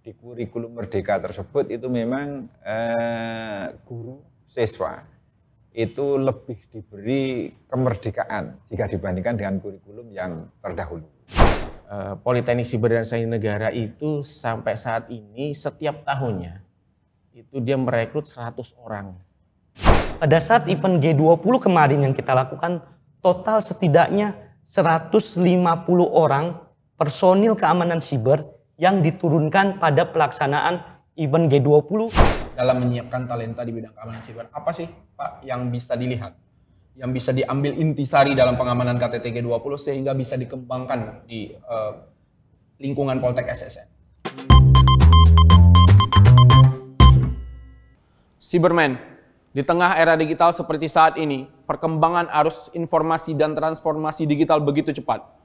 di kurikulum Merdeka tersebut itu memang guru siswa itu lebih diberi kemerdekaan jika dibandingkan dengan kurikulum yang terdahulu. Politeknik Siber dan Sandi Negara itu sampai saat ini setiap tahunnya itu dia merekrut 100 orang. Pada saat event G20 kemarin yang kita lakukan, total setidaknya 150 orang personil keamanan siber yang diturunkan pada pelaksanaan event G20. Dalam menyiapkan talenta di bidang keamanan siber, apa sih Pak yang bisa dilihat, yang bisa diambil intisari dalam pengamanan KTT G20 sehingga bisa dikembangkan di lingkungan Poltek SSN? Cyberman, di tengah era digital seperti saat ini, perkembangan arus informasi dan transformasi digital begitu cepat.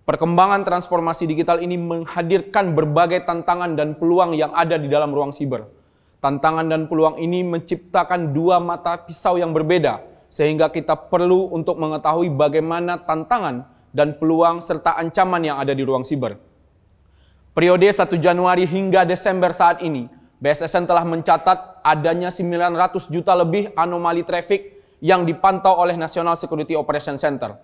Perkembangan transformasi digital ini menghadirkan berbagai tantangan dan peluang yang ada di dalam ruang siber. Tantangan dan peluang ini menciptakan dua mata pisau yang berbeda, sehingga kita perlu untuk mengetahui bagaimana tantangan dan peluang serta ancaman yang ada di ruang siber. Periode 1 Januari hingga Desember saat ini, BSSN telah mencatat adanya 900 juta lebih anomali traffic yang dipantau oleh National Security Operation Center.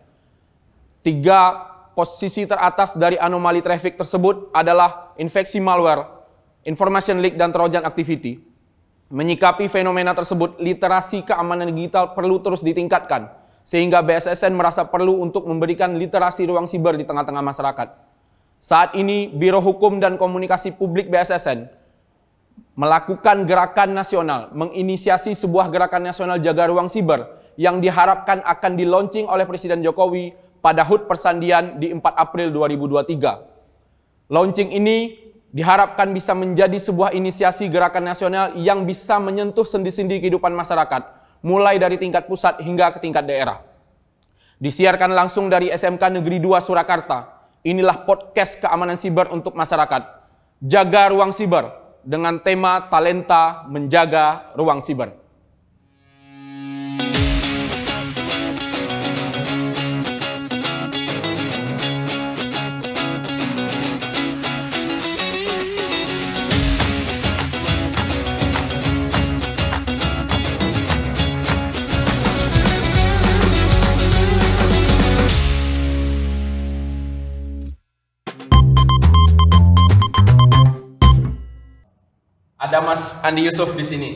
3 posisi teratas dari anomali traffic tersebut adalah infeksi malware, information leak, dan Trojan activity. Menyikapi fenomena tersebut, literasi keamanan digital perlu terus ditingkatkan, sehingga BSSN merasa perlu untuk memberikan literasi ruang siber di tengah-tengah masyarakat. Saat ini, Biro Hukum dan Komunikasi Publik BSSN melakukan gerakan nasional, menginisiasi sebuah gerakan nasional jaga ruang siber yang diharapkan akan di-launching oleh Presiden Jokowi pada HUT Persandian di 4 April 2023. Launching ini diharapkan bisa menjadi sebuah inisiasi gerakan nasional yang bisa menyentuh sendi-sendi kehidupan masyarakat, mulai dari tingkat pusat hingga ke tingkat daerah. Disiarkan langsung dari SMK Negeri 2 Surakarta, inilah podcast keamanan siber untuk masyarakat. Jaga ruang siber dengan tema talenta menjaga ruang siber. Ada Mas Andi Yusuf di sini.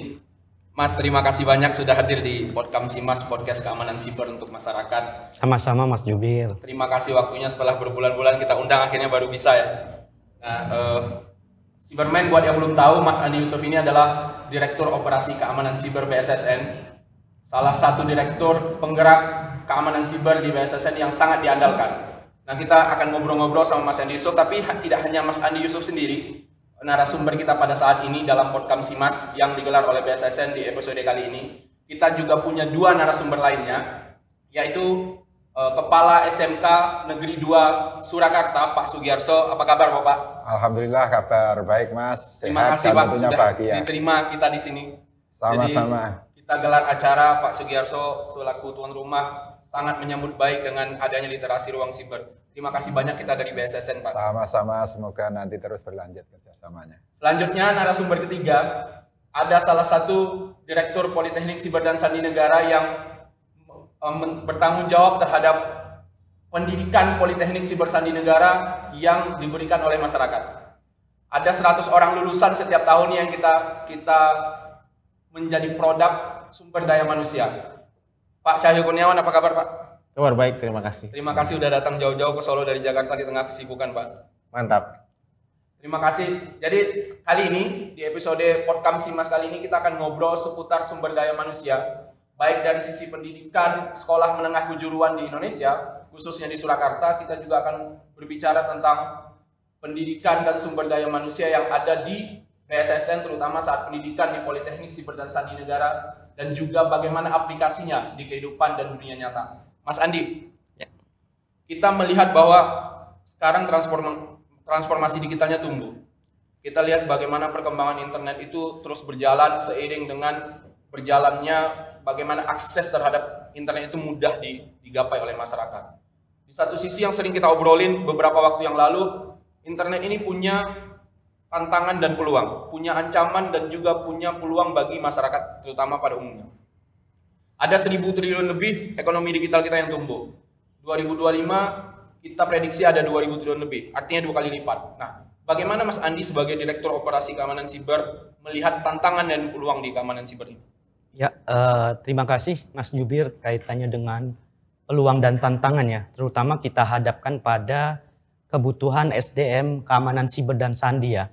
Mas, terima kasih banyak sudah hadir di Podcast Simas, podcast keamanan siber untuk masyarakat. Sama-sama Mas Jubir. Terima kasih waktunya setelah berbulan-bulan kita undang, akhirnya baru bisa ya. Nah, Cyberman, buat yang belum tahu, Mas Andi Yusuf ini adalah Direktur Operasi Keamanan Siber BSSN. Salah satu direktur penggerak keamanan siber di BSSN yang sangat diandalkan. Nah, kita akan ngobrol-ngobrol sama Mas Andi Yusuf, tapi tidak hanya Mas Andi Yusuf sendiri. Narasumber kita pada saat ini dalam Podcast Simas yang digelar oleh BSSN di episode kali ini, kita juga punya 2 narasumber lainnya, yaitu Kepala SMK Negeri 2 Surakarta, Pak Sugiarso. Apa kabar Bapak? Alhamdulillah kabar baik Mas. Terima kasih Pak sudah bahagia. diterima kita di sini. Sama-sama. Jadi, kita gelar acara, Pak Sugiarso selaku tuan rumah sangat menyambut baik dengan adanya literasi ruang siber. Terima kasih banyak kita dari BSSN, Pak. Sama-sama, semoga nanti terus berlanjut kerjasamanya. Selanjutnya, narasumber ketiga, ada salah satu Direktur Politeknik Siber dan Sandi Negara yang bertanggung jawab terhadap pendidikan Politeknik Siber Sandi Negara yang diberikan oleh masyarakat. Ada 100 orang lulusan setiap tahun yang kita menjadi produk sumber daya manusia. Pak Cahyo Kurniawan, apa kabar Pak? Kabar baik, terima kasih. Terima kasih sudah datang jauh-jauh ke Solo dari Jakarta di tengah kesibukan, Pak. Mantap. Terima kasih. Jadi kali ini di episode Podcast Simas kali ini kita akan ngobrol seputar sumber daya manusia, baik dari sisi pendidikan sekolah menengah kejuruan di Indonesia, khususnya di Surakarta. Kita juga akan berbicara tentang pendidikan dan sumber daya manusia yang ada di BSSN, terutama saat pendidikan di Politeknik Siber dan Sandi Negara, dan juga bagaimana aplikasinya di kehidupan dan dunia nyata. Mas Andi, ya. Kita melihat bahwa sekarang transformasi digitalnya tumbuh. Kita lihat bagaimana perkembangan internet itu terus berjalan seiring dengan berjalannya bagaimana akses terhadap internet itu mudah digapai oleh masyarakat. Di satu sisi yang sering kita obrolin beberapa waktu yang lalu, internet ini punya tantangan dan peluang, punya ancaman dan juga punya peluang bagi masyarakat terutama pada umumnya. Ada 1.000 triliun lebih ekonomi digital kita yang tumbuh. 2025 kita prediksi ada 2.000 triliun lebih, artinya 2 kali lipat. Nah, bagaimana Mas Andi sebagai Direktur Operasi Keamanan Siber melihat tantangan dan peluang di keamanan siber ini? Ya, terima kasih Mas Jubir kaitannya dengan peluang dan tantangannya, terutama kita hadapkan pada kebutuhan SDM keamanan siber dan sandi ya.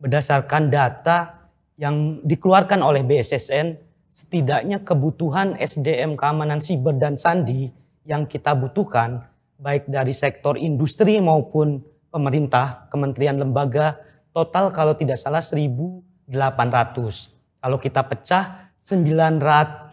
Berdasarkan data yang dikeluarkan oleh BSSN, setidaknya kebutuhan SDM keamanan siber dan sandi yang kita butuhkan, baik dari sektor industri maupun pemerintah, kementerian lembaga, total kalau tidak salah 1.800. Kalau kita pecah, 900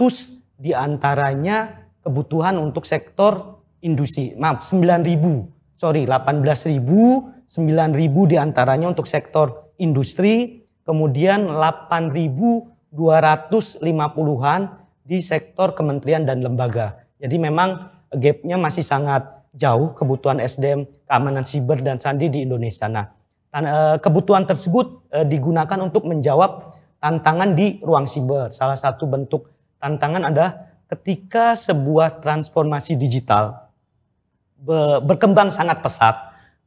diantaranya kebutuhan untuk sektor industri. Maaf, 18.000 diantaranya untuk sektor industri, kemudian 8.250-an di sektor kementerian dan lembaga. Jadi memang gapnya masih sangat jauh kebutuhan SDM keamanan siber dan sandi di Indonesia. Nah, kebutuhan tersebut digunakan untuk menjawab tantangan di ruang siber. Salah satu bentuk tantangan adalah ketika sebuah transformasi digital berkembang sangat pesat,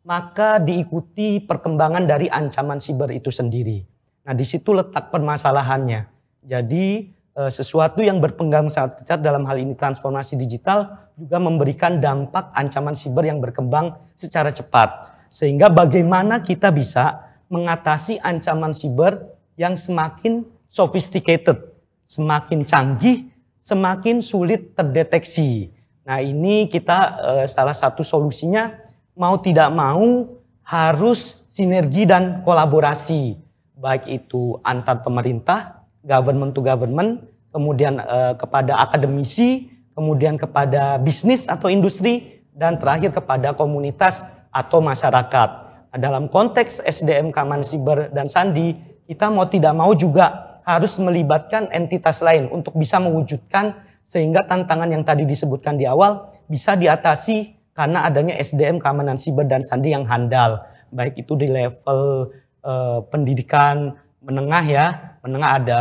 maka diikuti perkembangan dari ancaman siber itu sendiri. Nah, di situ letak permasalahannya. Jadi sesuatu yang berkembang sangat pesat, dalam hal ini transformasi digital, juga memberikan dampak ancaman siber yang berkembang secara cepat. Sehingga bagaimana kita bisa mengatasi ancaman siber yang semakin sophisticated, semakin canggih, semakin sulit terdeteksi. Nah, ini kita salah satu solusinya mau tidak mau harus sinergi dan kolaborasi, baik itu antar pemerintah, government to government, kemudian kepada akademisi, kemudian kepada bisnis atau industri, dan terakhir kepada komunitas atau masyarakat. Nah, dalam konteks SDM keamanan siber dan sandi, kita mau tidak mau juga harus melibatkan entitas lain untuk bisa mewujudkan sehingga tantangan yang tadi disebutkan di awal bisa diatasi karena adanya SDM keamanan siber dan sandi yang handal. Baik itu di level pendidikan menengah ya, menengah ada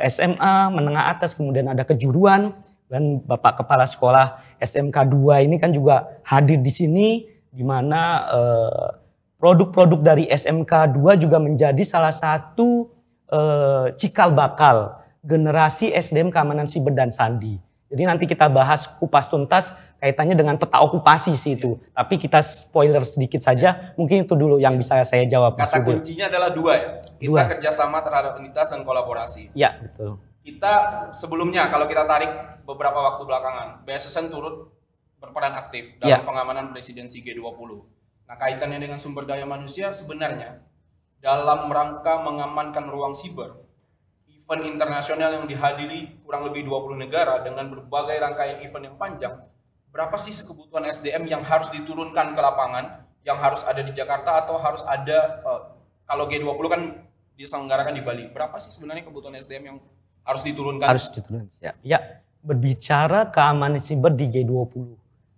SMA, menengah atas, kemudian ada kejuruan, dan Bapak Kepala Sekolah SMK 2 ini kan juga hadir di sini, di mana produk-produk dari SMK 2 juga menjadi salah satu cikal bakal generasi SDM keamanan siber dan sandi. Jadi nanti kita bahas kupas tuntas kaitannya dengan peta okupasi sih itu. Tapi kita spoiler sedikit saja, mungkin itu dulu yang bisa saya jawab. Kata kuncinya adalah 2 ya. Kita kerjasama terhadap entitas dan kolaborasi. Ya, betul. Kita sebelumnya kalau kita tarik beberapa waktu belakangan, BSSN turut berperan aktif dalam pengamanan presidensi G20. Nah, kaitannya dengan sumber daya manusia sebenarnya dalam rangka mengamankan ruang siber, event internasional yang dihadiri kurang lebih 20 negara dengan berbagai rangkaian event yang panjang, berapa sih kebutuhan SDM yang harus diturunkan ke lapangan, yang harus ada di Jakarta atau harus ada, kalau G20 kan diselenggarakan di Bali, berapa sih sebenarnya kebutuhan SDM yang harus diturunkan? Harus diturunkan, ya. Berbicara keamanan siber di G20,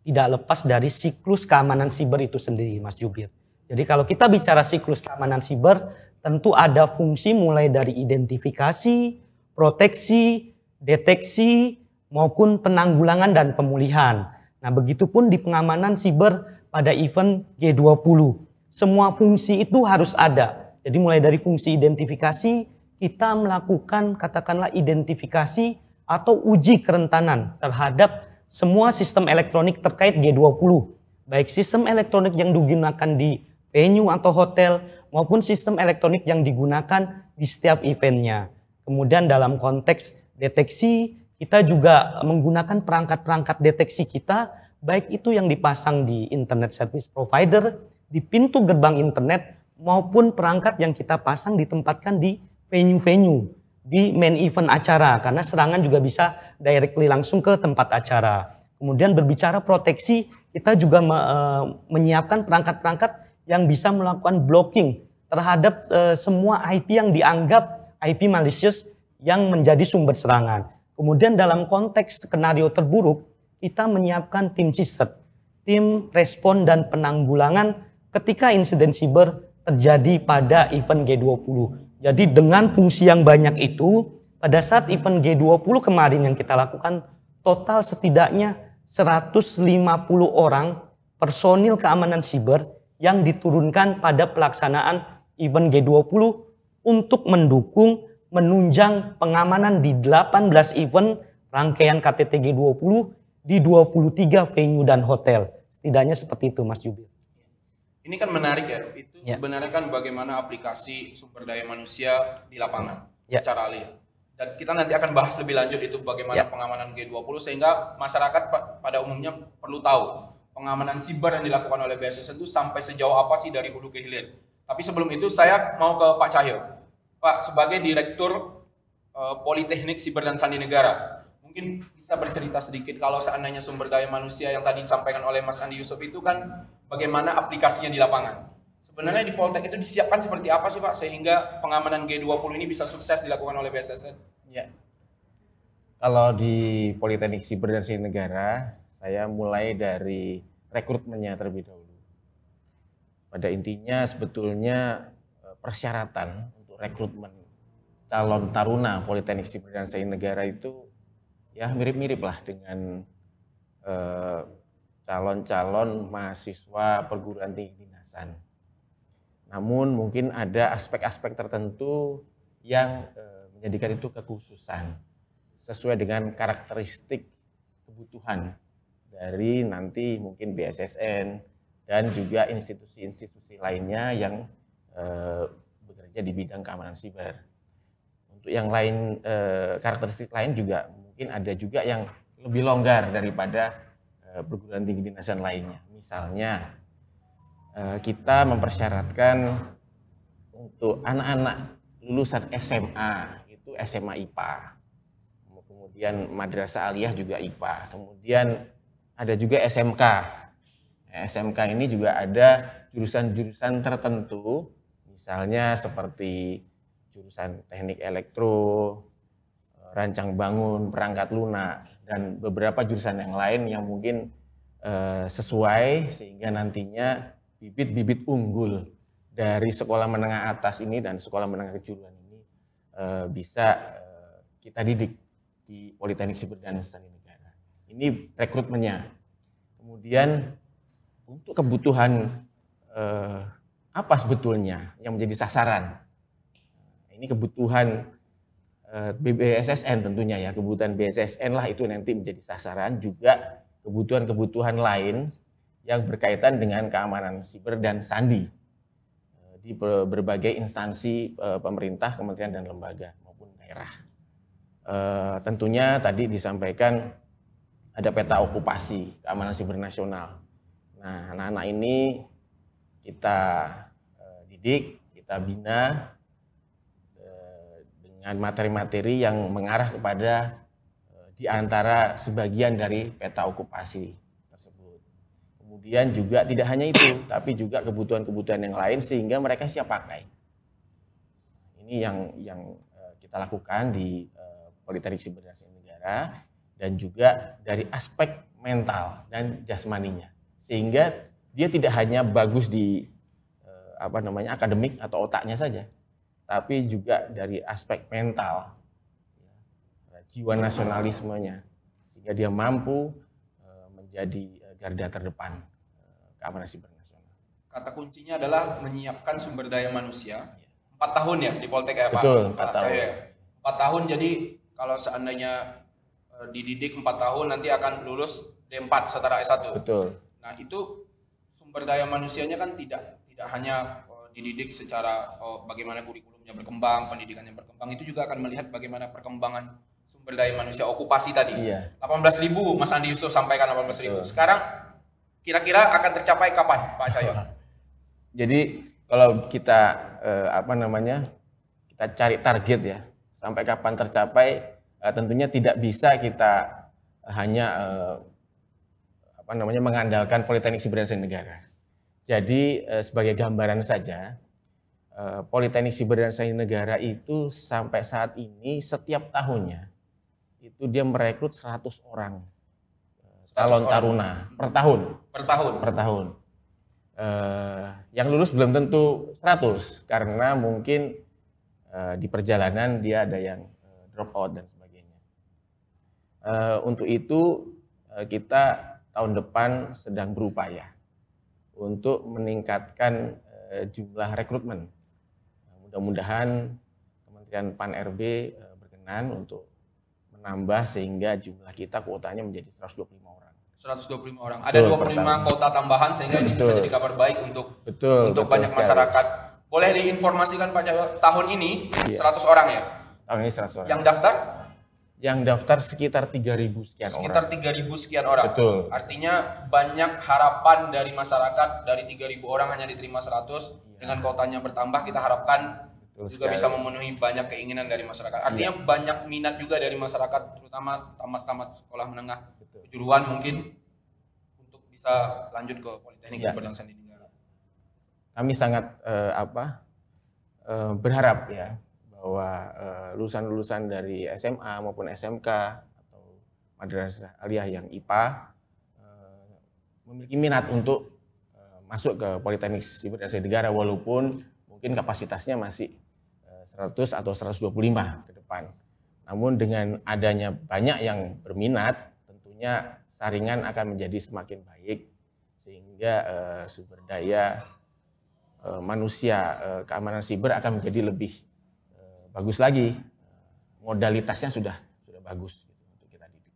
tidak lepas dari siklus keamanan siber itu sendiri, Mas Jubir. Jadi kalau kita bicara siklus keamanan siber, tentu ada fungsi mulai dari identifikasi, proteksi, deteksi, maupun penanggulangan dan pemulihan. Nah, begitupun di pengamanan siber pada event G20. Semua fungsi itu harus ada. Jadi mulai dari fungsi identifikasi, kita melakukan katakanlah identifikasi atau uji kerentanan terhadap semua sistem elektronik terkait G20. Baik sistem elektronik yang digunakan di venue atau hotel maupun sistem elektronik yang digunakan di setiap eventnya. Kemudian dalam konteks deteksi, kita juga menggunakan perangkat-perangkat deteksi kita, baik itu yang dipasang di internet service provider, di pintu gerbang internet, maupun perangkat yang kita pasang ditempatkan di venue-venue, di main event acara, karena serangan juga bisa directly langsung ke tempat acara. Kemudian berbicara proteksi, kita juga menyiapkan perangkat-perangkat yang bisa melakukan blocking terhadap semua IP yang dianggap IP malicious yang menjadi sumber serangan. Kemudian dalam konteks skenario terburuk, kita menyiapkan tim CISET, tim respon dan penanggulangan ketika insiden siber terjadi pada event G20. Jadi dengan fungsi yang banyak itu, pada saat event G20 kemarin yang kita lakukan, total setidaknya 150 orang personil keamanan siber yang diturunkan pada pelaksanaan event G20 untuk mendukung menunjang pengamanan di 18 event rangkaian KTT G20 di 23 venue dan hotel. Setidaknya seperti itu, Mas Jubil. Ini kan menarik ya, itu Ya. sebenarnya kan bagaimana aplikasi sumber daya manusia di lapangan Ya. secara real. Dan kita nanti akan bahas lebih lanjut itu bagaimana Ya. pengamanan G20 sehingga masyarakat pada umumnya perlu tahu pengamanan siber yang dilakukan oleh BSSN itu sampai sejauh apa sih dari hulu ke hilir. Tapi sebelum itu saya mau ke Pak Cahyo. Pak, sebagai Direktur Politeknik Siber dan Sandi Negara, mungkin bisa bercerita sedikit kalau seandainya sumber daya manusia yang tadi disampaikan oleh Mas Andi Yusuf itu kan bagaimana aplikasinya di lapangan. Sebenarnya di Poltek itu disiapkan seperti apa sih Pak sehingga pengamanan G20 ini bisa sukses dilakukan oleh BSSN? Ya. Kalau di Politeknik Siber dan Sandi Negara, saya mulai dari rekrutmennya terlebih dahulu. Pada intinya sebetulnya persyaratan untuk rekrutmen calon taruna Politeknik Siber dan Sandi Negara itu ya mirip-mirip lah dengan calon-calon mahasiswa perguruan tinggi kedinasan. Namun mungkin ada aspek-aspek tertentu yang menjadikan itu kekhususan sesuai dengan karakteristik kebutuhan dari nanti mungkin BSSN dan juga institusi-institusi lainnya yang bekerja di bidang keamanan siber. Untuk yang lain, karakteristik lain juga mungkin ada juga yang lebih longgar daripada perguruan tinggi kedinasan lainnya. Misalnya kita mempersyaratkan untuk anak-anak lulusan SMA itu SMA IPA, kemudian madrasah aliyah juga IPA, kemudian ada juga SMK. SMK ini juga ada jurusan-jurusan tertentu, misalnya seperti jurusan teknik elektro, rancang bangun, perangkat lunak, dan beberapa jurusan yang lain yang mungkin sesuai sehingga nantinya bibit-bibit unggul dari sekolah menengah atas ini dan sekolah menengah kejuruan ini bisa kita didik di Politeknik Siber dan Sandi Negara. Ini rekrutmennya. Kemudian untuk kebutuhan apa sebetulnya yang menjadi sasaran? Ini kebutuhan BSSN tentunya ya, kebutuhan BSSN lah itu nanti menjadi sasaran, juga kebutuhan-kebutuhan lain yang berkaitan dengan keamanan siber dan sandi di berbagai instansi pemerintah, kementerian dan lembaga maupun daerah. Tentunya tadi disampaikan ada peta okupasi keamanan siber nasional. Nah, anak-anak ini kita didik, kita bina dengan materi-materi yang mengarah kepada di antara sebagian dari peta okupasi tersebut. Kemudian juga tidak hanya itu, tapi juga kebutuhan-kebutuhan yang lain sehingga mereka siap pakai. Ini yang kita lakukan di Politeknik Siber dan Sandi Negara, dan juga dari aspek mental dan jasmaninya, sehingga dia tidak hanya bagus di akademik atau otaknya saja, tapi juga dari aspek mental, jiwa nasionalismenya, sehingga dia mampu menjadi garda terdepan keamanan siber nasional. Kata kuncinya adalah menyiapkan sumber daya manusia. 4 tahun ya di Poltek ya Pak? Betul, 4 tahun. 4 tahun, jadi kalau seandainya dididik 4 tahun nanti akan lulus D4 setara S1. Betul. Nah itu sumber daya manusianya kan tidak hanya dididik secara bagaimana kurikulumnya berkembang, pendidikannya berkembang, itu juga akan melihat bagaimana perkembangan sumber daya manusia okupasi tadi. Iya. 18.000 Mas Andi Yusuf sampaikan 18.000. Sekarang kira-kira akan tercapai kapan Pak Cahyo? Jadi kalau kita kita cari target ya, sampai kapan tercapai, tentunya tidak bisa kita hanya mengandalkan Politeknik Siber dan Sandi Negara. Jadi sebagai gambaran saja, Politeknik Siber dan Sandi Negara itu sampai saat ini setiap tahunnya itu dia merekrut 100 orang calon taruna per tahun. Per tahun. Per tahun. yang lulus belum tentu 100 karena mungkin di perjalanan dia ada yang drop out dan sebagainya. Untuk itu kita tahun depan sedang berupaya untuk meningkatkan jumlah rekrutmen. Mudah-mudahan Kementerian Pan-RB berkenan untuk menambah sehingga jumlah kita kuotanya menjadi 125 orang. 125 orang. Ada 25 kota tambahan sehingga ini bisa jadi kabar baik untuk banyak sekali. Masyarakat. Boleh diinformasikan Pak Cahyo, tahun ini 100 orang ya? Tahun ini 100 orang. Yang daftar? Yang daftar sekitar 3.000 sekian orang. Sekitar 3.000 sekian orang. Betul. Artinya banyak harapan dari masyarakat, dari 3.000 orang hanya diterima 100. Dengan kotanya bertambah kita harapkan juga bisa memenuhi banyak keinginan dari masyarakat. Artinya banyak minat juga dari masyarakat, terutama tamat sekolah menengah kejuruan mungkin untuk bisa lanjut ke Politeknik Sumber dan Sandi Negara. Kami sangat berharap ya bahwa lulusan-lulusan dari SMA maupun SMK atau madrasah aliyah yang IPA memiliki minat untuk masuk ke Politeknik Sumber dan Sandi Negara walaupun mungkin kapasitasnya masih 100 atau 125 ke depan. Namun dengan adanya banyak yang berminat, tentunya saringan akan menjadi semakin baik sehingga sumber daya manusia keamanan siber akan menjadi lebih bagus lagi. Modalitasnya sudah bagus untuk kita didik.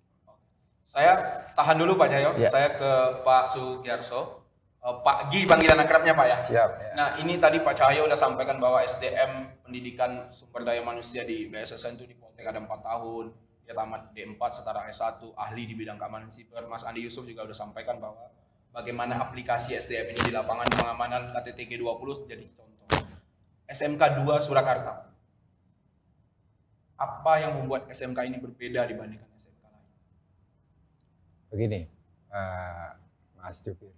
Saya tahan dulu Pak Cahyo, saya ke Pak Sugiyarso. Pak Gi panggilan akrabnya Pak ya. Siap. Ya. Nah ini tadi Pak Cahyo udah sampaikan bahwa SDM pendidikan sumber daya manusia di BSSN itu di Poltek ada 4 tahun. Dia tamat D4 setara S1, ahli di bidang keamanan siber. Mas Andi Yusuf juga udah sampaikan bahwa bagaimana aplikasi SDM ini di lapangan pengamanan KTT G20 jadi contoh. SMK 2 Surakarta. Apa yang membuat SMK ini berbeda dibandingkan SMK lain? Begini, Mas Jubir.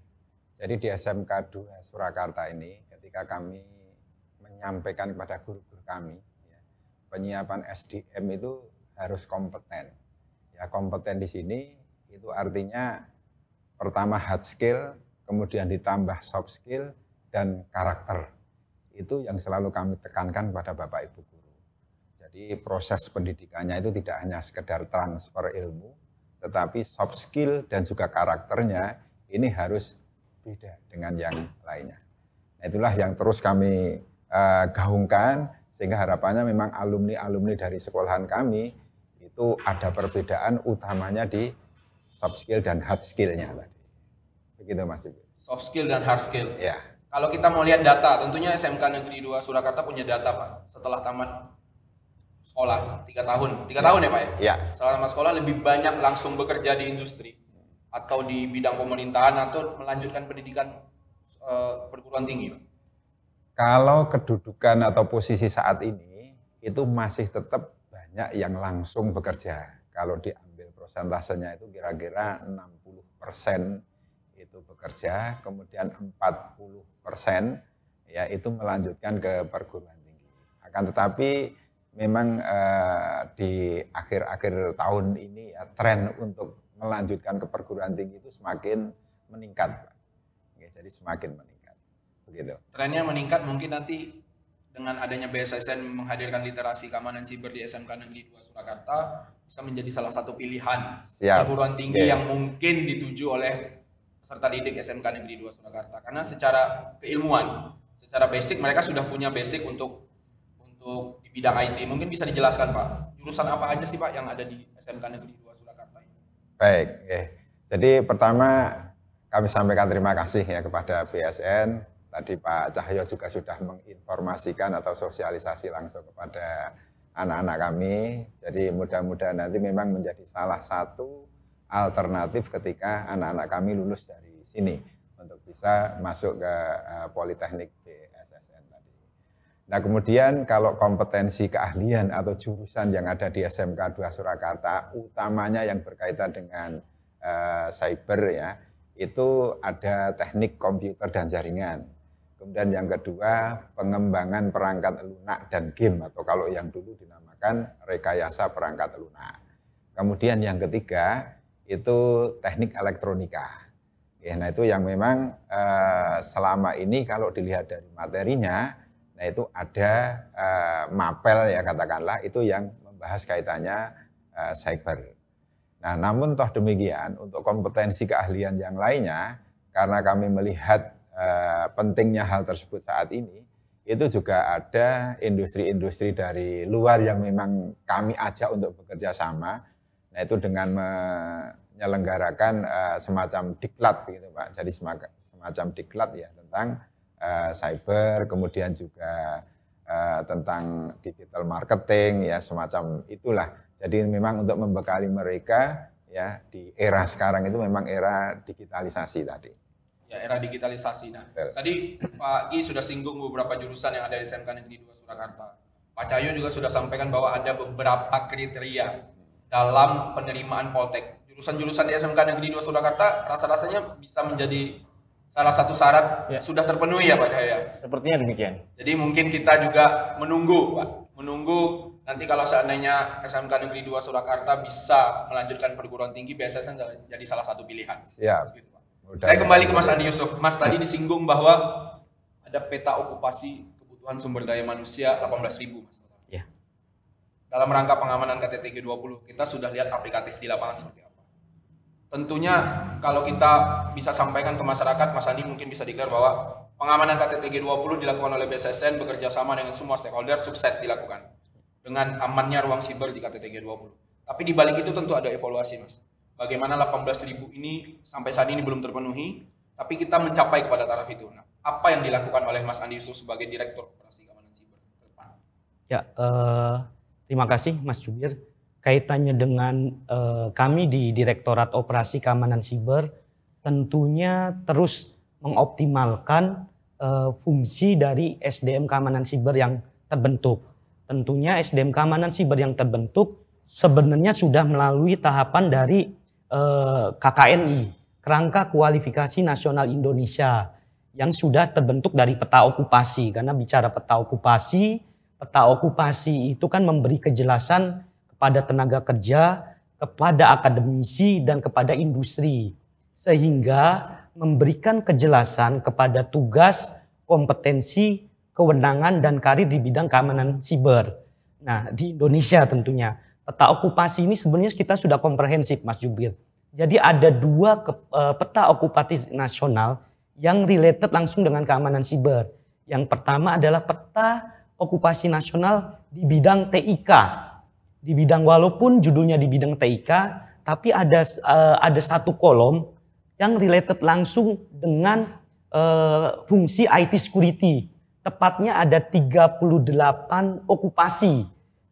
Jadi di SMK 2 Surakarta ini ketika kami menyampaikan kepada guru-guru kami, penyiapan SDM itu harus kompeten. Ya, kompeten di sini itu artinya pertama hard skill, kemudian ditambah soft skill dan karakter. Itu yang selalu kami tekankan pada Bapak Ibu guru. Jadi proses pendidikannya itu tidak hanya sekedar transfer ilmu, tetapi soft skill dan juga karakternya ini harus beda dengan yang lainnya. Nah, itulah yang terus kami gaungkan sehingga harapannya memang alumni-alumni dari sekolahan kami itu ada perbedaan utamanya di soft skill dan hard skill-nya tadi. Begitu Mas Ibu. Soft skill dan hard skill. Ya. Kalau kita mau lihat data, tentunya SMK Negeri 2 Surakarta punya data Pak. Setelah tamat sekolah 3 tahun. 3 tahun ya Pak ya? Ya. Setelah tamat sekolah lebih banyak langsung bekerja di industri atau di bidang pemerintahan atau melanjutkan pendidikan perguruan tinggi Pak? Kalau kedudukan atau posisi saat ini itu masih tetap banyak yang langsung bekerja. Kalau diambil persentasenya itu kira-kira 60% itu bekerja, kemudian 40% ya itu melanjutkan ke perguruan tinggi. Akan tetapi memang di akhir-akhir tahun ini ya, tren untuk melanjutkan ke perguruan tinggi itu semakin meningkat, Pak. Jadi semakin meningkat, begitu. Trennya meningkat mungkin nanti dengan adanya BSSN menghadirkan literasi keamanan siber di SMK Negeri 2 Surakarta bisa menjadi salah satu pilihan perguruan tinggi yang mungkin dituju oleh peserta didik SMK Negeri 2 Surakarta. Karena secara keilmuan, secara basic mereka sudah punya basic untuk di bidang IT. Mungkin bisa dijelaskan Pak, jurusan apa aja sih Pak yang ada di SMK Negeri 2 Surakarta ini? Baik, jadi pertama kami sampaikan terima kasih ya kepada BSN. Tadi Pak Cahyo juga sudah menginformasikan atau sosialisasi langsung kepada anak-anak kami. Jadi mudah-mudahan nanti memang menjadi salah satu alternatif ketika anak-anak kami lulus dari sini untuk bisa masuk ke Politeknik BSSN tadi. Nah kemudian kalau kompetensi keahlian atau jurusan yang ada di SMK 2 Surakarta, utamanya yang berkaitan dengan cyber ya, itu ada teknik komputer dan jaringan. Kemudian yang kedua, pengembangan perangkat lunak dan game, atau kalau yang dulu dinamakan rekayasa perangkat lunak. Kemudian yang ketiga, itu teknik elektronika. Ya, nah itu yang memang selama ini kalau dilihat dari materinya, nah itu ada mapel ya katakanlah, itu yang membahas kaitannya cyber. Nah namun toh demikian untuk kompetensi keahlian yang lainnya, karena kami melihat pentingnya hal tersebut saat ini, itu juga ada industri-industri dari luar yang memang kami ajak untuk bekerja sama. Nah itu dengan menyelenggarakan semacam diklat gitu Pak. Jadi semacam diklat ya tentang cyber, kemudian juga tentang digital marketing ya semacam itulah. Jadi memang untuk membekali mereka ya di era sekarang itu memang era digitalisasi tadi. Ya, era digitalisasi. Nah, tadi Pak Gi sudah singgung beberapa jurusan yang ada di SMK Negeri 2 Surakarta. Pak Cahyo juga sudah sampaikan bahwa ada beberapa kriteria dalam penerimaan Poltek. Jurusan-jurusan di SMK Negeri 2 Surakarta rasa-rasanya bisa menjadi salah satu syarat sudah terpenuhi ya Pak Cahyo. Sepertinya demikian. Jadi mungkin kita juga menunggu Pak. Menunggu nanti kalau seandainya SMK Negeri 2 Surakarta bisa melanjutkan perguruan tinggi, BSSN jadi salah satu pilihan. Siap. Begitu, Pak. Saya kembali ke Mas Andi Yusuf. Mas tadi disinggung bahwa ada peta okupasi kebutuhan sumber daya manusia 18.000 Mas. Ya. Dalam rangka pengamanan KTT G20, kita sudah lihat aplikatif di lapangan seperti apa. Tentunya kalau kita bisa sampaikan ke masyarakat, Mas Andi mungkin bisa declare bahwa pengamanan KTT G20 dilakukan oleh BSSN bekerja sama dengan semua stakeholder, sukses dilakukan dengan amannya ruang siber di KTT G20. Tapi di balik itu tentu ada evaluasi Mas. Bagaimana 18.000 ini sampai saat ini belum terpenuhi, tapi kita mencapai kepada taraf itu. Nah, apa yang dilakukan oleh Mas Andi Yusuf sebagai Direktur Operasi Keamanan Siber ke depan? Ya, terima kasih Mas Jubir. Kaitannya dengan kami di Direktorat Operasi Keamanan Siber, tentunya terus mengoptimalkan fungsi dari SDM Keamanan Siber yang terbentuk. Tentunya SDM Keamanan Siber yang terbentuk sebenarnya sudah melalui tahapan dari KKNI, Kerangka Kualifikasi Nasional Indonesia, yang sudah terbentuk dari peta okupasi. Karena bicara peta okupasi itu kan memberi kejelasan kepada tenaga kerja, kepada akademisi, dan kepada industri. Sehingga memberikan kejelasan kepada tugas, kompetensi, kewenangan, dan karir di bidang keamanan siber. Nah, di Indonesia tentunya. Peta okupasi ini sebenarnya kita sudah komprehensif Mas Jubir. Jadi ada dua peta okupasi nasional yang related langsung dengan keamanan siber. Yang pertama adalah peta okupasi nasional di bidang TIK. Di bidang walaupun judulnya di bidang TIK, tapi ada satu kolom yang related langsung dengan fungsi IT security. Tepatnya ada 38 okupasi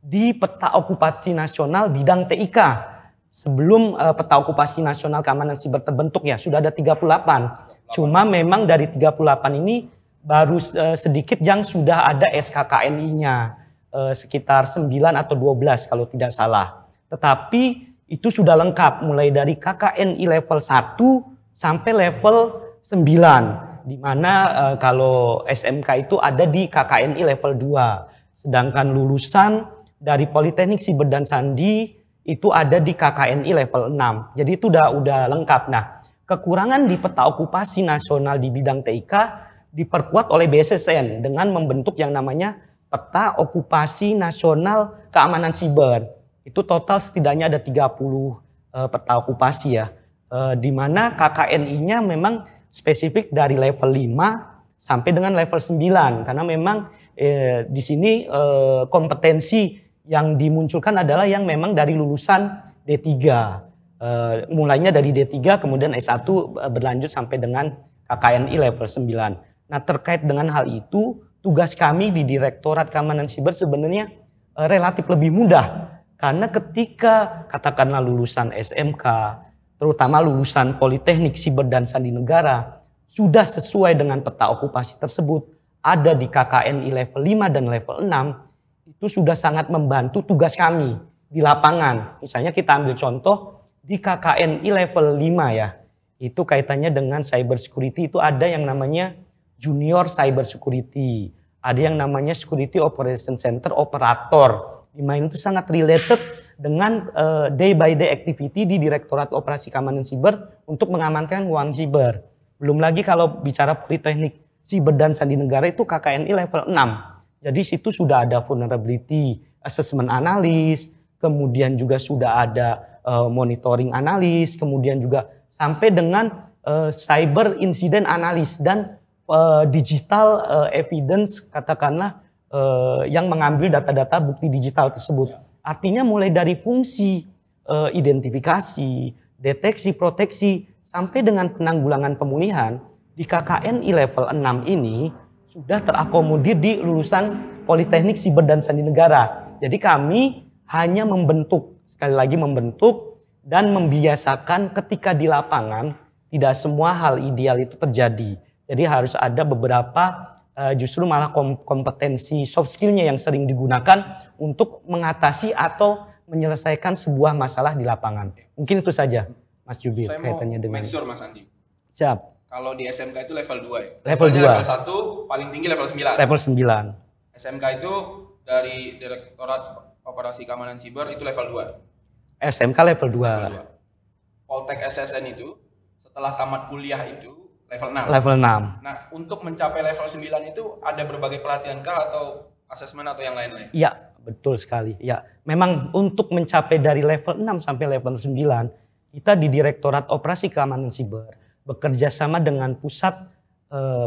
di peta okupasi nasional bidang TIK. Sebelum peta okupasi nasional keamanan siber terbentuk ya sudah ada 38. Cuma memang dari 38 ini baru sedikit yang sudah ada SKKNI-nya. Sekitar 9 atau 12 kalau tidak salah. Tetapi itu sudah lengkap mulai dari KKNI level 1 sampai level 9. Di mana kalau SMK itu ada di KKNI level 2. Sedangkan lulusan dari Politeknik Siber dan Sandi itu ada di KKNI level 6. Jadi itu udah lengkap. Nah, kekurangan di peta okupasi nasional di bidang TIK diperkuat oleh BSSN dengan membentuk yang namanya peta okupasi nasional keamanan siber. Itu total setidaknya ada 30 peta okupasi ya. Di mana KKNI-nya memang spesifik dari level 5 sampai dengan level 9. Karena memang di sini kompetensi yang dimunculkan adalah yang memang dari lulusan D3. Mulainya dari D3 kemudian S1 berlanjut sampai dengan KKNI level 9. Nah terkait dengan hal itu tugas kami di Direktorat Keamanan Siber sebenarnya relatif lebih mudah. Karena ketika katakanlah lulusan SMK, terutama lulusan Politeknik Siber dan Sandi Negara, sudah sesuai dengan peta okupasi tersebut, ada di KKNI level 5 dan level 6, itu sudah sangat membantu tugas kami di lapangan. Misalnya kita ambil contoh di KKNI level 5 ya, itu kaitannya dengan cyber security itu ada yang namanya Junior Cyber Security, ada yang namanya Security Operation Center Operator, di mana itu sangat related dengan day by day activity di Direktorat Operasi Keamanan Siber untuk mengamankan uang siber. Belum lagi kalau bicara Politeknik Siber dan Sandi Negara itu KKNI level 6. Jadi situ sudah ada vulnerability assessment analis, kemudian juga sudah ada monitoring analis, kemudian juga sampai dengan cyber incident analis dan digital evidence katakanlah yang mengambil data-data bukti digital tersebut. Artinya mulai dari fungsi identifikasi, deteksi, proteksi, sampai dengan penanggulangan pemulihan di KKNI level 6 ini sudah terakomodir di lulusan Politeknik Siber dan Sandi Negara. Jadi kami hanya membentuk, sekali lagi membentuk dan membiasakan ketika di lapangan tidak semua hal ideal itu terjadi. Jadi harus ada beberapa justru malah kompetensi soft skillnya yang sering digunakan untuk mengatasi atau menyelesaikan sebuah masalah di lapangan. Mungkin itu saja, Mas Jubir, kaitannya dengan. Make sure, Mas Andi. Siap. Kalau di SMK itu level 2 ya? Level 2. Level 1, paling tinggi level 9. Level 9. SMK itu dari Direktorat Operasi Keamanan Siber itu level 2. SMK level 2. Poltek SSN itu setelah tamat kuliah itu level 6. Level 6. Nah, untuk mencapai level 9 itu ada berbagai pelatihan kah atau asesmen atau yang lain-lain? Iya, betul sekali. Ya, memang untuk mencapai dari level 6 sampai level 9, kita di Direktorat Operasi Keamanan Siber bekerja sama dengan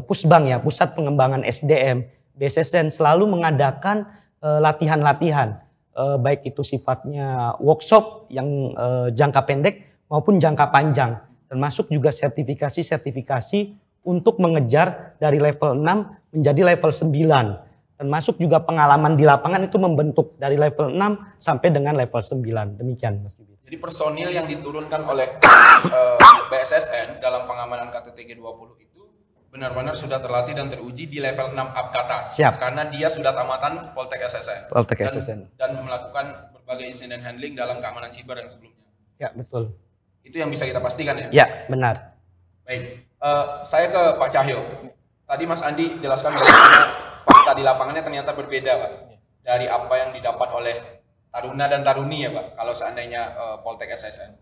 Pusbang ya, Pusat Pengembangan SDM, BSSN selalu mengadakan latihan-latihan, baik itu sifatnya workshop yang jangka pendek maupun jangka panjang. Termasuk juga sertifikasi-sertifikasi untuk mengejar dari level 6 menjadi level 9. Termasuk juga pengalaman di lapangan itu membentuk dari level 6 sampai dengan level 9. Demikian, Mas Jubir. Jadi personil yang diturunkan oleh BSSN dalam pengamanan KTT G20 itu benar-benar sudah terlatih dan teruji di level 6 up ke atas. Siap. Karena dia sudah tamatan Poltek SSN. Poltek SSN. Dan melakukan berbagai incident handling dalam keamanan siber yang sebelumnya. Ya, betul. Itu yang bisa kita pastikan ya? Ya, benar. Baik, saya ke Pak Cahyo. Tadi Mas Andi jelaskan bahwa fakta di lapangannya ternyata berbeda, Pak. Dari apa yang didapat oleh Taruna dan Taruni ya, Pak. Kalau seandainya Poltek SSN.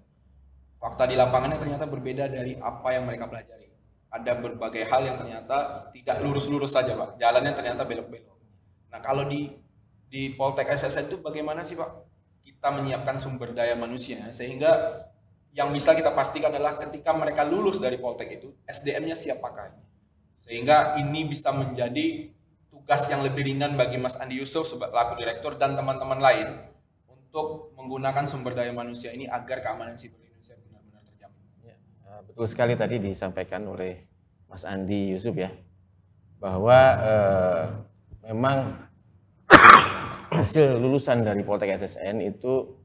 Fakta di lapangannya ternyata berbeda dari apa yang mereka pelajari. Ada berbagai hal yang ternyata tidak lurus-lurus saja, Pak. Jalannya ternyata belok-belok. Nah, kalau di Poltek SSN itu bagaimana sih, Pak? Kita menyiapkan sumber daya manusia sehingga yang bisa kita pastikan adalah ketika mereka lulus dari Poltek itu, SDM-nya siap pakai. Sehingga ini bisa menjadi tugas yang lebih ringan bagi Mas Andi Yusuf selaku direktur dan teman-teman lain untuk menggunakan sumber daya manusia ini agar keamanan siber Indonesia benar-benar terjamin. Ya, betul sekali tadi disampaikan oleh Mas Andi Yusuf ya, bahwa memang hasil lulusan dari Poltek SSN itu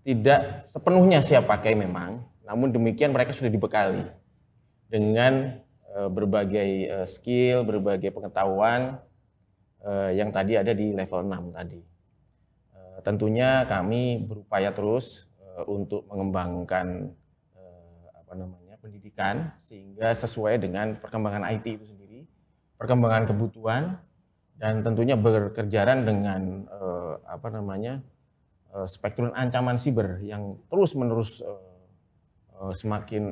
tidak sepenuhnya siap pakai memang, namun demikian mereka sudah dibekali dengan berbagai skill, berbagai pengetahuan yang tadi ada di level 6 tadi. Tentunya kami berupaya terus untuk mengembangkan pendidikan sehingga sesuai dengan perkembangan IT itu sendiri, perkembangan kebutuhan, dan tentunya bekerjaan dengan spektrum ancaman siber yang terus-menerus semakin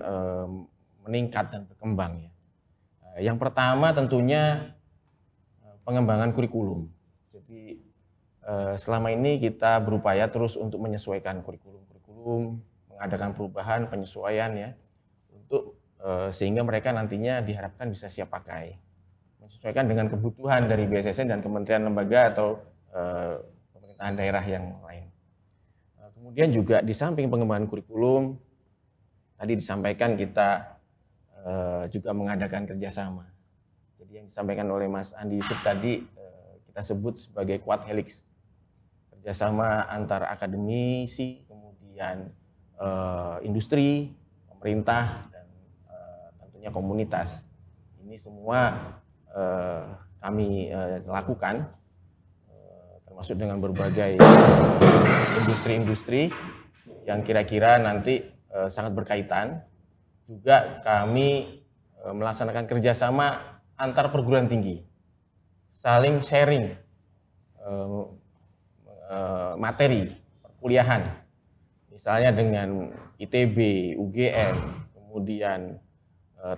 meningkat dan berkembang ya. Yang pertama tentunya pengembangan kurikulum. Jadi selama ini kita berupaya terus untuk menyesuaikan kurikulum, mengadakan perubahan, penyesuaian ya, untuk sehingga mereka nantinya diharapkan bisa siap pakai, menyesuaikan dengan kebutuhan dari BSSN dan kementerian lembaga atau pemerintahan daerah yang lain. Kemudian juga di samping pengembangan kurikulum, tadi disampaikan kita juga mengadakan kerjasama. Jadi yang disampaikan oleh Mas Andi Yusuf tadi kita sebut sebagai Quad Helix. Kerjasama antar akademisi, kemudian industri, pemerintah, dan tentunya komunitas. Ini semua kami lakukan, termasuk dengan berbagai industri-industri yang kira-kira nanti sangat berkaitan. Juga kami melaksanakan kerjasama antar perguruan tinggi, saling sharing materi perkuliahan. Misalnya dengan ITB, UGM, kemudian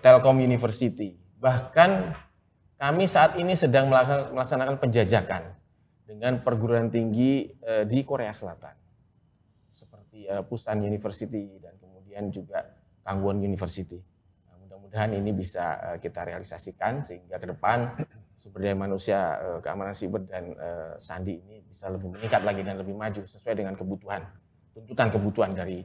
Telkom University. Bahkan kami saat ini sedang melaksanakan penjajakan dengan perguruan tinggi di Korea Selatan. Seperti Busan University dan kemudian juga Kangwon University. Nah, mudah-mudahan ini bisa kita realisasikan sehingga ke depan sumber daya manusia, keamanan siber dan sandi ini bisa lebih meningkat lagi dan lebih maju sesuai dengan tuntutan kebutuhan dari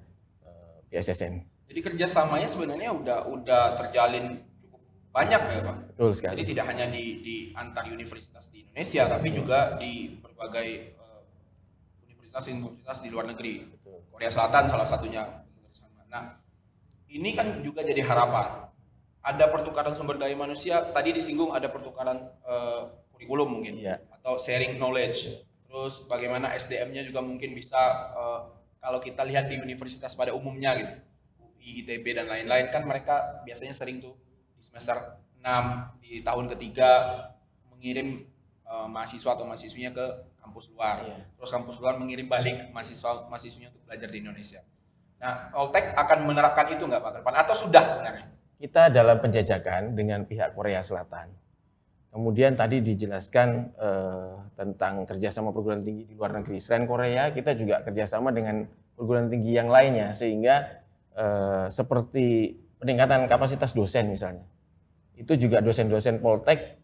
BSSN. Jadi kerjasamanya sebenarnya udah terjalin cukup banyak ya Pak? Betul sekali. Jadi tidak hanya di antar universitas di Indonesia, tapi juga di berbagai universitas di luar negeri. Betul. Korea Selatan salah satunya. Nah, ini kan juga jadi harapan. Ada pertukaran sumber daya manusia, tadi disinggung ada pertukaran kurikulum mungkin, atau sharing knowledge. Terus bagaimana SDM-nya juga mungkin bisa, kalau kita lihat di universitas pada umumnya gitu, UI, ITB dan lain-lain, kan mereka biasanya sering tuh di semester 6, di tahun ketiga mengirim mahasiswa atau mahasiswinya ke kampus luar. Terus kampus luar mengirim balik mahasiswinya untuk belajar di Indonesia. Nah, Alltech akan menerapkan itu nggak Pak ke depan? Atau sudah sebenarnya? Kita dalam penjajakan dengan pihak Korea Selatan. Kemudian tadi dijelaskan tentang kerjasama perguruan tinggi di luar negeri. Selain Korea, kita juga kerjasama dengan perguruan tinggi yang lainnya, sehingga seperti peningkatan kapasitas dosen misalnya. Itu juga dosen-dosen Poltek,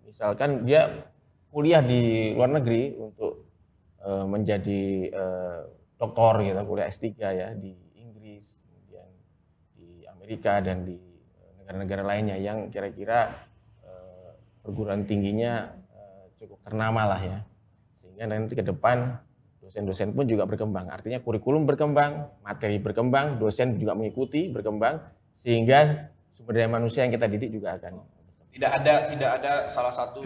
misalkan dia kuliah di luar negeri untuk menjadi doktor gitu, kuliah S3 ya di Inggris, kemudian di Amerika dan di negara-negara lainnya yang kira-kira perguruan tingginya cukup ternama lah ya. Sehingga nanti ke depan dosen-dosen pun juga berkembang. Artinya kurikulum berkembang, materi berkembang, dosen juga mengikuti berkembang, sehingga sumber daya manusia yang kita didik juga akan tidak ada salah satu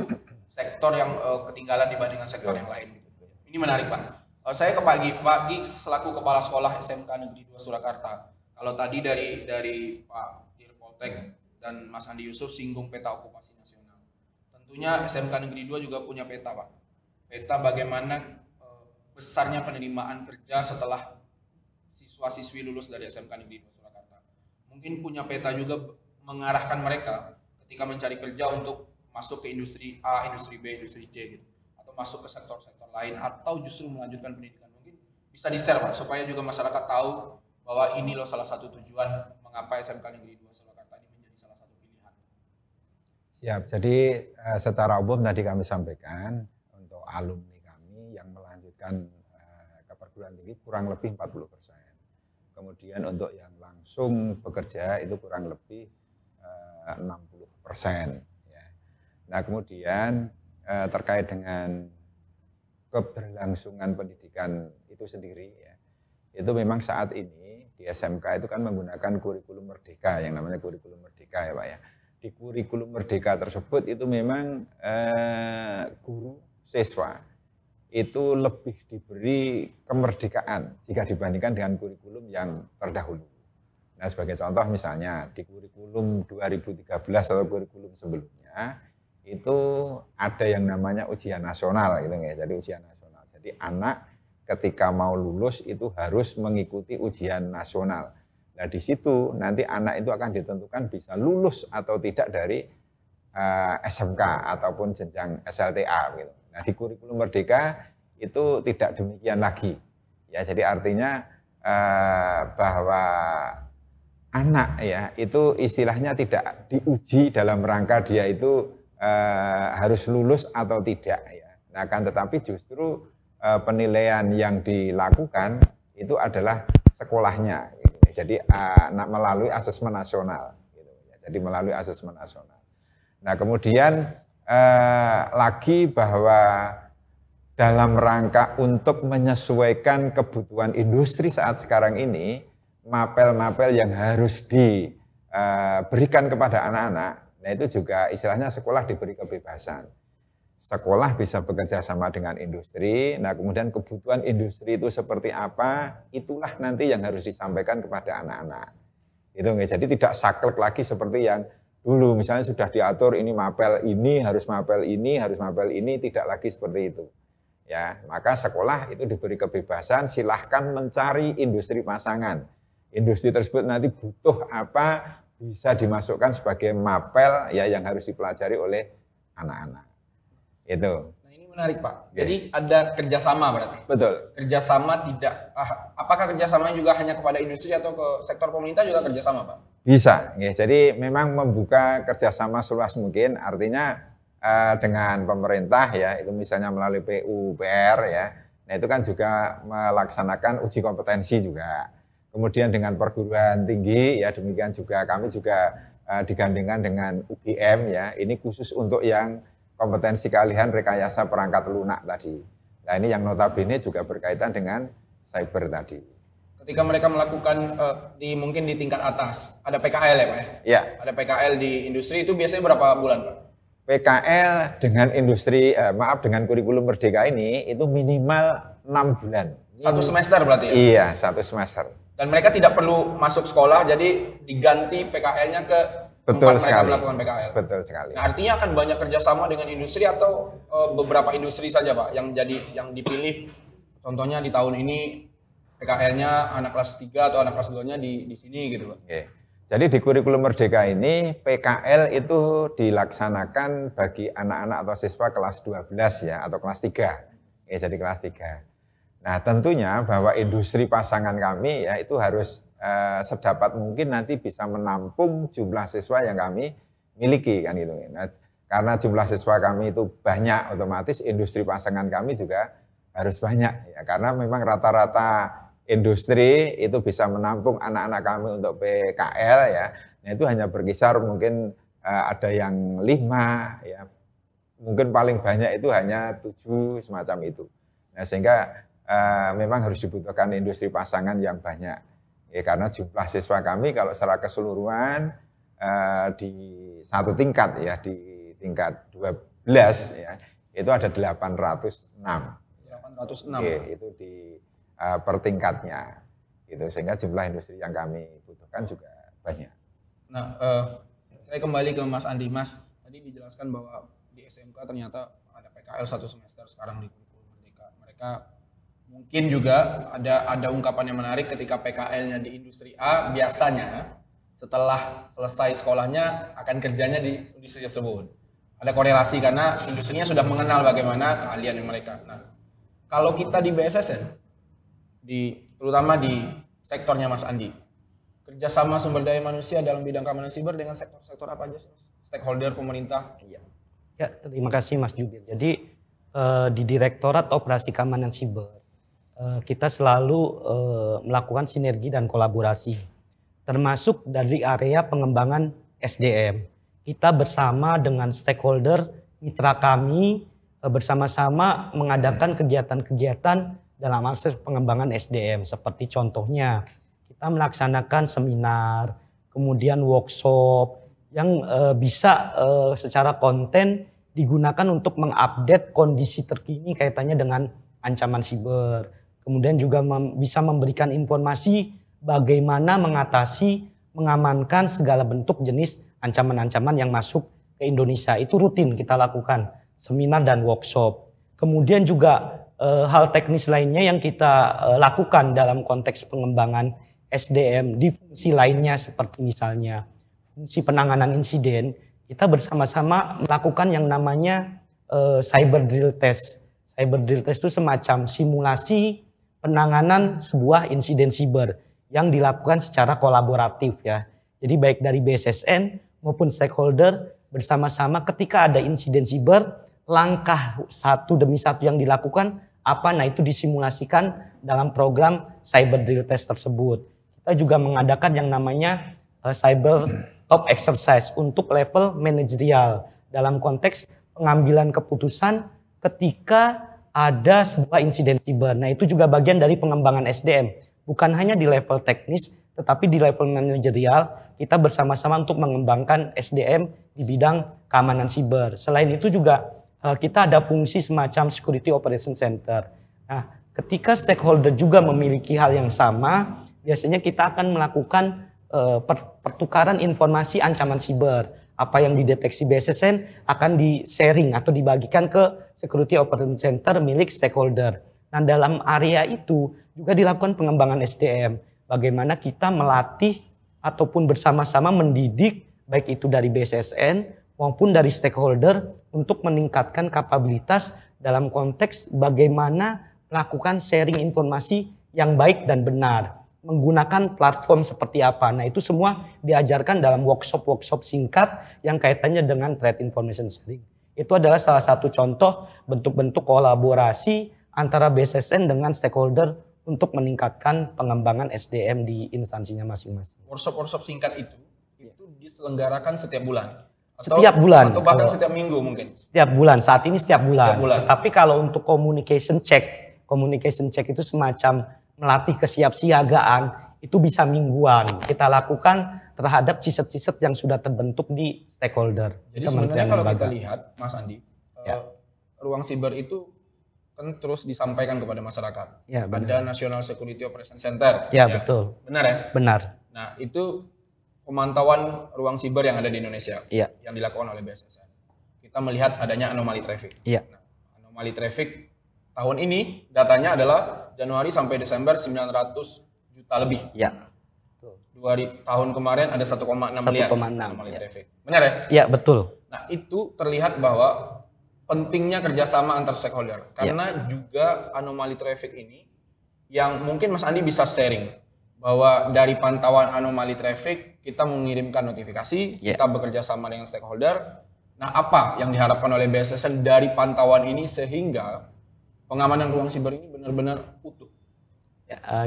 sektor yang ketinggalan dibandingkan sektor yang lain. Ini menarik Pak. Saya ke Pak Gi selaku Kepala Sekolah SMK Negeri 2 Surakarta. Kalau tadi dari Pak Dir Poltek dan Mas Andi Yusuf singgung peta okupasi nasional. Tentunya SMK Negeri 2 juga punya peta Pak. Peta bagaimana besarnya penerimaan kerja setelah siswa-siswi lulus dari SMK Negeri 2 Surakarta. Mungkin punya peta juga mengarahkan mereka ketika mencari kerja untuk masuk ke industri A, industri B, industri C gitu. Masuk ke sektor-sektor lain atau justru melanjutkan pendidikan. Mungkin bisa di-share Pak supaya juga masyarakat tahu bahwa ini loh salah satu tujuan mengapa SMK Negeri 2 Surakarta ini menjadi salah satu pilihan. Siap. Jadi secara umum tadi kami sampaikan untuk alumni kami yang melanjutkan ke perguruan tinggi kurang lebih 40%. Kemudian untuk yang langsung bekerja itu kurang lebih 60%. Ya. Nah kemudian terkait dengan keberlangsungan pendidikan itu sendiri ya, itu memang saat ini di SMK itu kan menggunakan kurikulum merdeka yang namanya kurikulum merdeka ya Pak ya. Di kurikulum merdeka tersebut itu memang guru siswa itu lebih diberi kemerdekaan jika dibandingkan dengan kurikulum yang terdahulu. Nah sebagai contoh misalnya di kurikulum 2013 atau kurikulum sebelumnya itu ada yang namanya ujian nasional gitu ya. Jadi ujian nasional. Jadi anak ketika mau lulus itu harus mengikuti ujian nasional. Nah di situ nanti anak itu akan ditentukan bisa lulus atau tidak dari SMK ataupun jenjang SLTA gitu. Nah di kurikulum merdeka itu tidak demikian lagi. Ya jadi artinya bahwa anak ya itu istilahnya tidak diuji dalam rangka dia itu harus lulus atau tidak ya. Nah kan tetapi justru penilaian yang dilakukan itu adalah sekolahnya. Gitu. Jadi melalui asesmen nasional. Gitu. Jadi melalui asesmen nasional. Nah kemudian lagi bahwa dalam rangka untuk menyesuaikan kebutuhan industri saat sekarang ini, mapel-mapel yang harus diberikan kepada anak-anak. Nah itu juga istilahnya sekolah diberi kebebasan. Sekolah bisa bekerja sama dengan industri, nah kemudian kebutuhan industri itu seperti apa, itulah nanti yang harus disampaikan kepada anak-anak. Itu nggak, jadi tidak saklek lagi seperti yang dulu, misalnya sudah diatur ini mapel ini, harus mapel ini, harus mapel ini, tidak lagi seperti itu. ya, maka sekolah itu diberi kebebasan, silahkan mencari industri pasangan. Industri tersebut nanti butuh apa, bisa dimasukkan sebagai mapel ya yang harus dipelajari oleh anak-anak. Itu. Nah ini menarik Pak. Jadi ada kerjasama berarti. Betul. Kerjasama tidak. Apakah kerjasamanya juga hanya kepada industri atau ke sektor pemerintah juga kerjasama Pak? Bisa. Ya. Jadi memang membuka kerjasama seluas mungkin. Artinya dengan pemerintah ya, itu misalnya melalui PUPR ya. Nah itu kan juga melaksanakan uji kompetensi juga. Kemudian dengan perguruan tinggi ya, demikian juga kami juga digandengkan dengan UGM ya. Ini khusus untuk yang kompetensi keahlian rekayasa perangkat lunak tadi. Nah ini yang notabene juga berkaitan dengan cyber tadi. Ketika mereka melakukan mungkin di tingkat atas, ada PKL ya Pak ya? Ya. Ada PKL di industri itu biasanya berapa bulan Pak? PKL dengan industri, dengan kurikulum Merdeka ini itu minimal 6 bulan. 1 semester berarti ya? Iya, 1 semester. Dan mereka tidak perlu masuk sekolah, jadi diganti PKL-nya ke tempat mereka melakukan PKL. Betul sekali. Nah, artinya akan banyak kerjasama dengan industri atau beberapa industri saja Pak yang dipilih. Contohnya di tahun ini PKL-nya anak kelas 3 atau anak kelas 2-nya di sini gitu Pak. Oke. Jadi di kurikulum Merdeka ini PKL itu dilaksanakan bagi anak-anak atau siswa kelas 12 ya atau kelas 3. Jadi kelas 3. Nah tentunya bahwa industri pasangan kami ya itu harus sedapat mungkin nanti bisa menampung jumlah siswa yang kami miliki kan gitu. Nah, karena jumlah siswa kami itu banyak, otomatis industri pasangan kami juga harus banyak ya, karena memang rata-rata industri itu bisa menampung anak-anak kami untuk PKL ya. Nah itu hanya berkisar mungkin ada yang 5 ya. Mungkin paling banyak itu hanya 7 semacam itu. Nah sehingga memang harus dibutuhkan industri pasangan yang banyak. Ya, karena jumlah siswa kami kalau secara keseluruhan di satu tingkat ya, di tingkat 12 ya, itu ada 806. 806. Oke, itu di per tingkatnya. Gitu, sehingga jumlah industri yang kami butuhkan juga banyak. Nah, saya kembali ke Mas Andi. Mas, tadi dijelaskan bahwa di SMK ternyata ada PKL 1 semester sekarang di kurikulum Merdeka. Mereka mungkin juga ada ungkapan yang menarik ketika PKL-nya di industri A, biasanya setelah selesai sekolahnya akan kerjanya di industri tersebut. Ada korelasi karena industrinya sudah mengenal bagaimana keahlian mereka. Nah, kalau kita di BSSN, terutama di sektornya Mas Andi, kerjasama sumber daya manusia dalam bidang keamanan siber dengan sektor-sektor apa aja, stakeholder pemerintah? Ya, terima kasih Mas Jubir. Jadi di Direktorat Operasi Keamanan Siber kita selalu melakukan sinergi dan kolaborasi, termasuk dari area pengembangan SDM. Kita bersama dengan stakeholder mitra kami bersama-sama mengadakan kegiatan-kegiatan dalam akses pengembangan SDM. Seperti contohnya kita melaksanakan seminar, kemudian workshop yang bisa secara konten digunakan untuk mengupdate kondisi terkini kaitannya dengan ancaman siber. Kemudian juga bisa memberikan informasi bagaimana mengatasi, mengamankan segala bentuk jenis ancaman-ancaman yang masuk ke Indonesia. Itu rutin kita lakukan, seminar dan workshop. Kemudian juga hal teknis lainnya yang kita lakukan dalam konteks pengembangan SDM di fungsi lainnya seperti misalnya fungsi penanganan insiden, kita bersama-sama melakukan yang namanya cyber drill test. Cyber drill test itu semacam simulasi penanganan sebuah insiden siber yang dilakukan secara kolaboratif ya. Jadi baik dari BSSN maupun stakeholder bersama-sama ketika ada insiden siber, langkah satu demi satu yang dilakukan apa, nah itu disimulasikan dalam program cyber drill test tersebut. Kita juga mengadakan yang namanya cyber top exercise untuk level manajerial dalam konteks pengambilan keputusan ketika ada sebuah insiden siber. Nah itu juga bagian dari pengembangan SDM. Bukan hanya di level teknis, tetapi di level manajerial kita bersama-sama untuk mengembangkan SDM di bidang keamanan siber. Selain itu juga kita ada fungsi semacam Security Operation Center. Nah ketika stakeholder juga memiliki hal yang sama, biasanya kita akan melakukan pertukaran informasi ancaman siber. apa yang dideteksi BSSN akan di-sharing atau dibagikan ke Security Operations Center milik stakeholder. Nah, dalam area itu juga dilakukan pengembangan SDM. Bagaimana kita melatih ataupun bersama-sama mendidik baik itu dari BSSN maupun dari stakeholder untuk meningkatkan kapabilitas dalam konteks bagaimana melakukan sharing informasi yang baik dan benar. Menggunakan platform seperti apa. Nah, itu semua diajarkan dalam workshop-workshop singkat yang kaitannya dengan threat information sharing. Itu adalah salah satu contoh bentuk-bentuk kolaborasi antara BSSN dengan stakeholder untuk meningkatkan pengembangan SDM di instansinya masing-masing. Workshop-workshop singkat itu diselenggarakan setiap bulan? Setiap bulan. Atau bahkan setiap minggu mungkin? Setiap bulan, saat ini setiap bulan. Setiap bulan. Tapi kalau untuk communication check itu semacam melatih kesiapsiagaan, itu bisa mingguan. Kita lakukan terhadap ciset-ciset yang sudah terbentuk di stakeholder. Jadi sebenarnya kalau kita lihat, Mas Andi, ruang siber itu kan terus disampaikan kepada masyarakat. Ya, ada National Security Operations Center. Ya, betul. Benar ya? Benar. Nah, itu pemantauan ruang siber yang ada di Indonesia yang dilakukan oleh BSSN. Kita melihat adanya anomali traffic. Iya. Nah, anomali traffic tahun ini datanya adalah Januari sampai Desember 900 juta lebih. Iya. Tahun kemarin ada 1,6 miliar anomali traffic. Benar ya? Iya, betul. Nah, itu terlihat bahwa pentingnya kerjasama antar stakeholder. Karena juga anomali traffic ini yang mungkin Mas Andi bisa sharing bahwa dari pantauan anomali traffic kita mengirimkan notifikasi, kita bekerja sama dengan stakeholder. Nah, apa yang diharapkan oleh BSSN dari pantauan ini sehingga pengamanan ruang siber ini benar-benar utuh?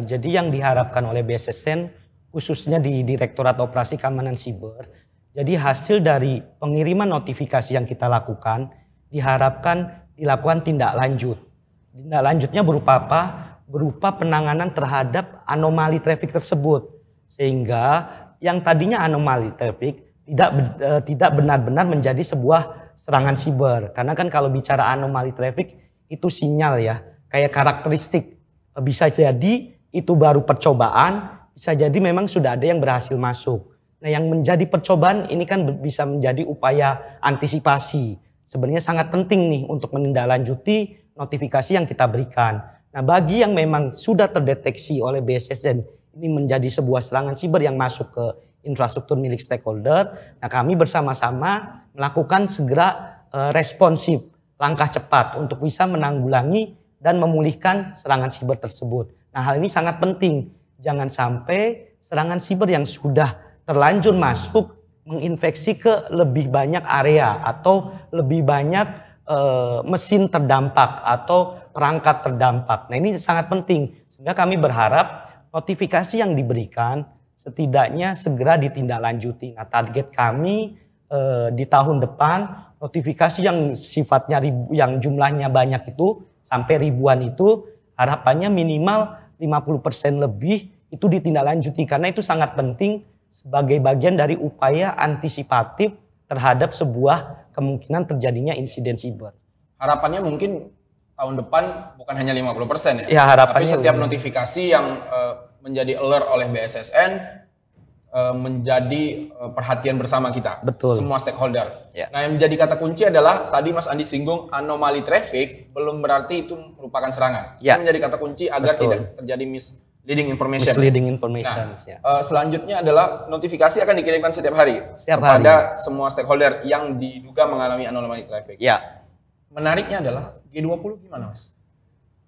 Jadi yang diharapkan oleh BSSN khususnya di Direktorat Operasi Keamanan Siber, jadi hasil dari pengiriman notifikasi yang kita lakukan diharapkan dilakukan tindak lanjut. Tindak lanjutnya berupa apa? Berupa penanganan terhadap anomali traffic tersebut. Sehingga yang tadinya anomali traffic tidak benar-benar menjadi sebuah serangan siber. Karena kan kalau bicara anomali traffic itu sinyal ya, kayak karakteristik. Bisa jadi itu baru percobaan, bisa jadi memang sudah ada yang berhasil masuk. Nah, yang menjadi percobaan ini kan bisa menjadi upaya antisipasi. Sebenarnya sangat penting nih untuk menindaklanjuti notifikasi yang kita berikan. Nah, bagi yang memang sudah terdeteksi oleh BSSN ini menjadi sebuah serangan siber yang masuk ke infrastruktur milik stakeholder, nah kami bersama-sama melakukan segera responsif, langkah cepat untuk bisa menanggulangi dan memulihkan serangan siber tersebut. Nah, hal ini sangat penting. Jangan sampai serangan siber yang sudah terlanjur masuk menginfeksi ke lebih banyak area atau lebih banyak mesin terdampak atau perangkat terdampak. Nah, ini sangat penting. Sehingga kami berharap notifikasi yang diberikan setidaknya segera ditindaklanjuti. Nah, target kami di tahun depan notifikasi yang sifatnya yang jumlahnya banyak itu sampai ribuan itu harapannya minimal 50% lebih itu ditindaklanjuti karena itu sangat penting sebagai bagian dari upaya antisipatif terhadap sebuah kemungkinan terjadinya insiden siber. Harapannya mungkin tahun depan bukan hanya 50% ya. Ya, harapannya tapi setiap notifikasi yang menjadi alert oleh BSSN menjadi perhatian bersama kita. Betul. Semua stakeholder. Ya. Nah, yang menjadi kata kunci adalah tadi Mas Andi singgung anomali traffic belum berarti itu merupakan serangan. Ya. Itu menjadi kata kunci agar Betul. tidak terjadi misleading information. Misleading information. Nah, ya. Selanjutnya adalah notifikasi akan dikirimkan setiap hari kepada semua stakeholder yang diduga mengalami anomali traffic. Ya. Menariknya adalah G20 gimana, Mas?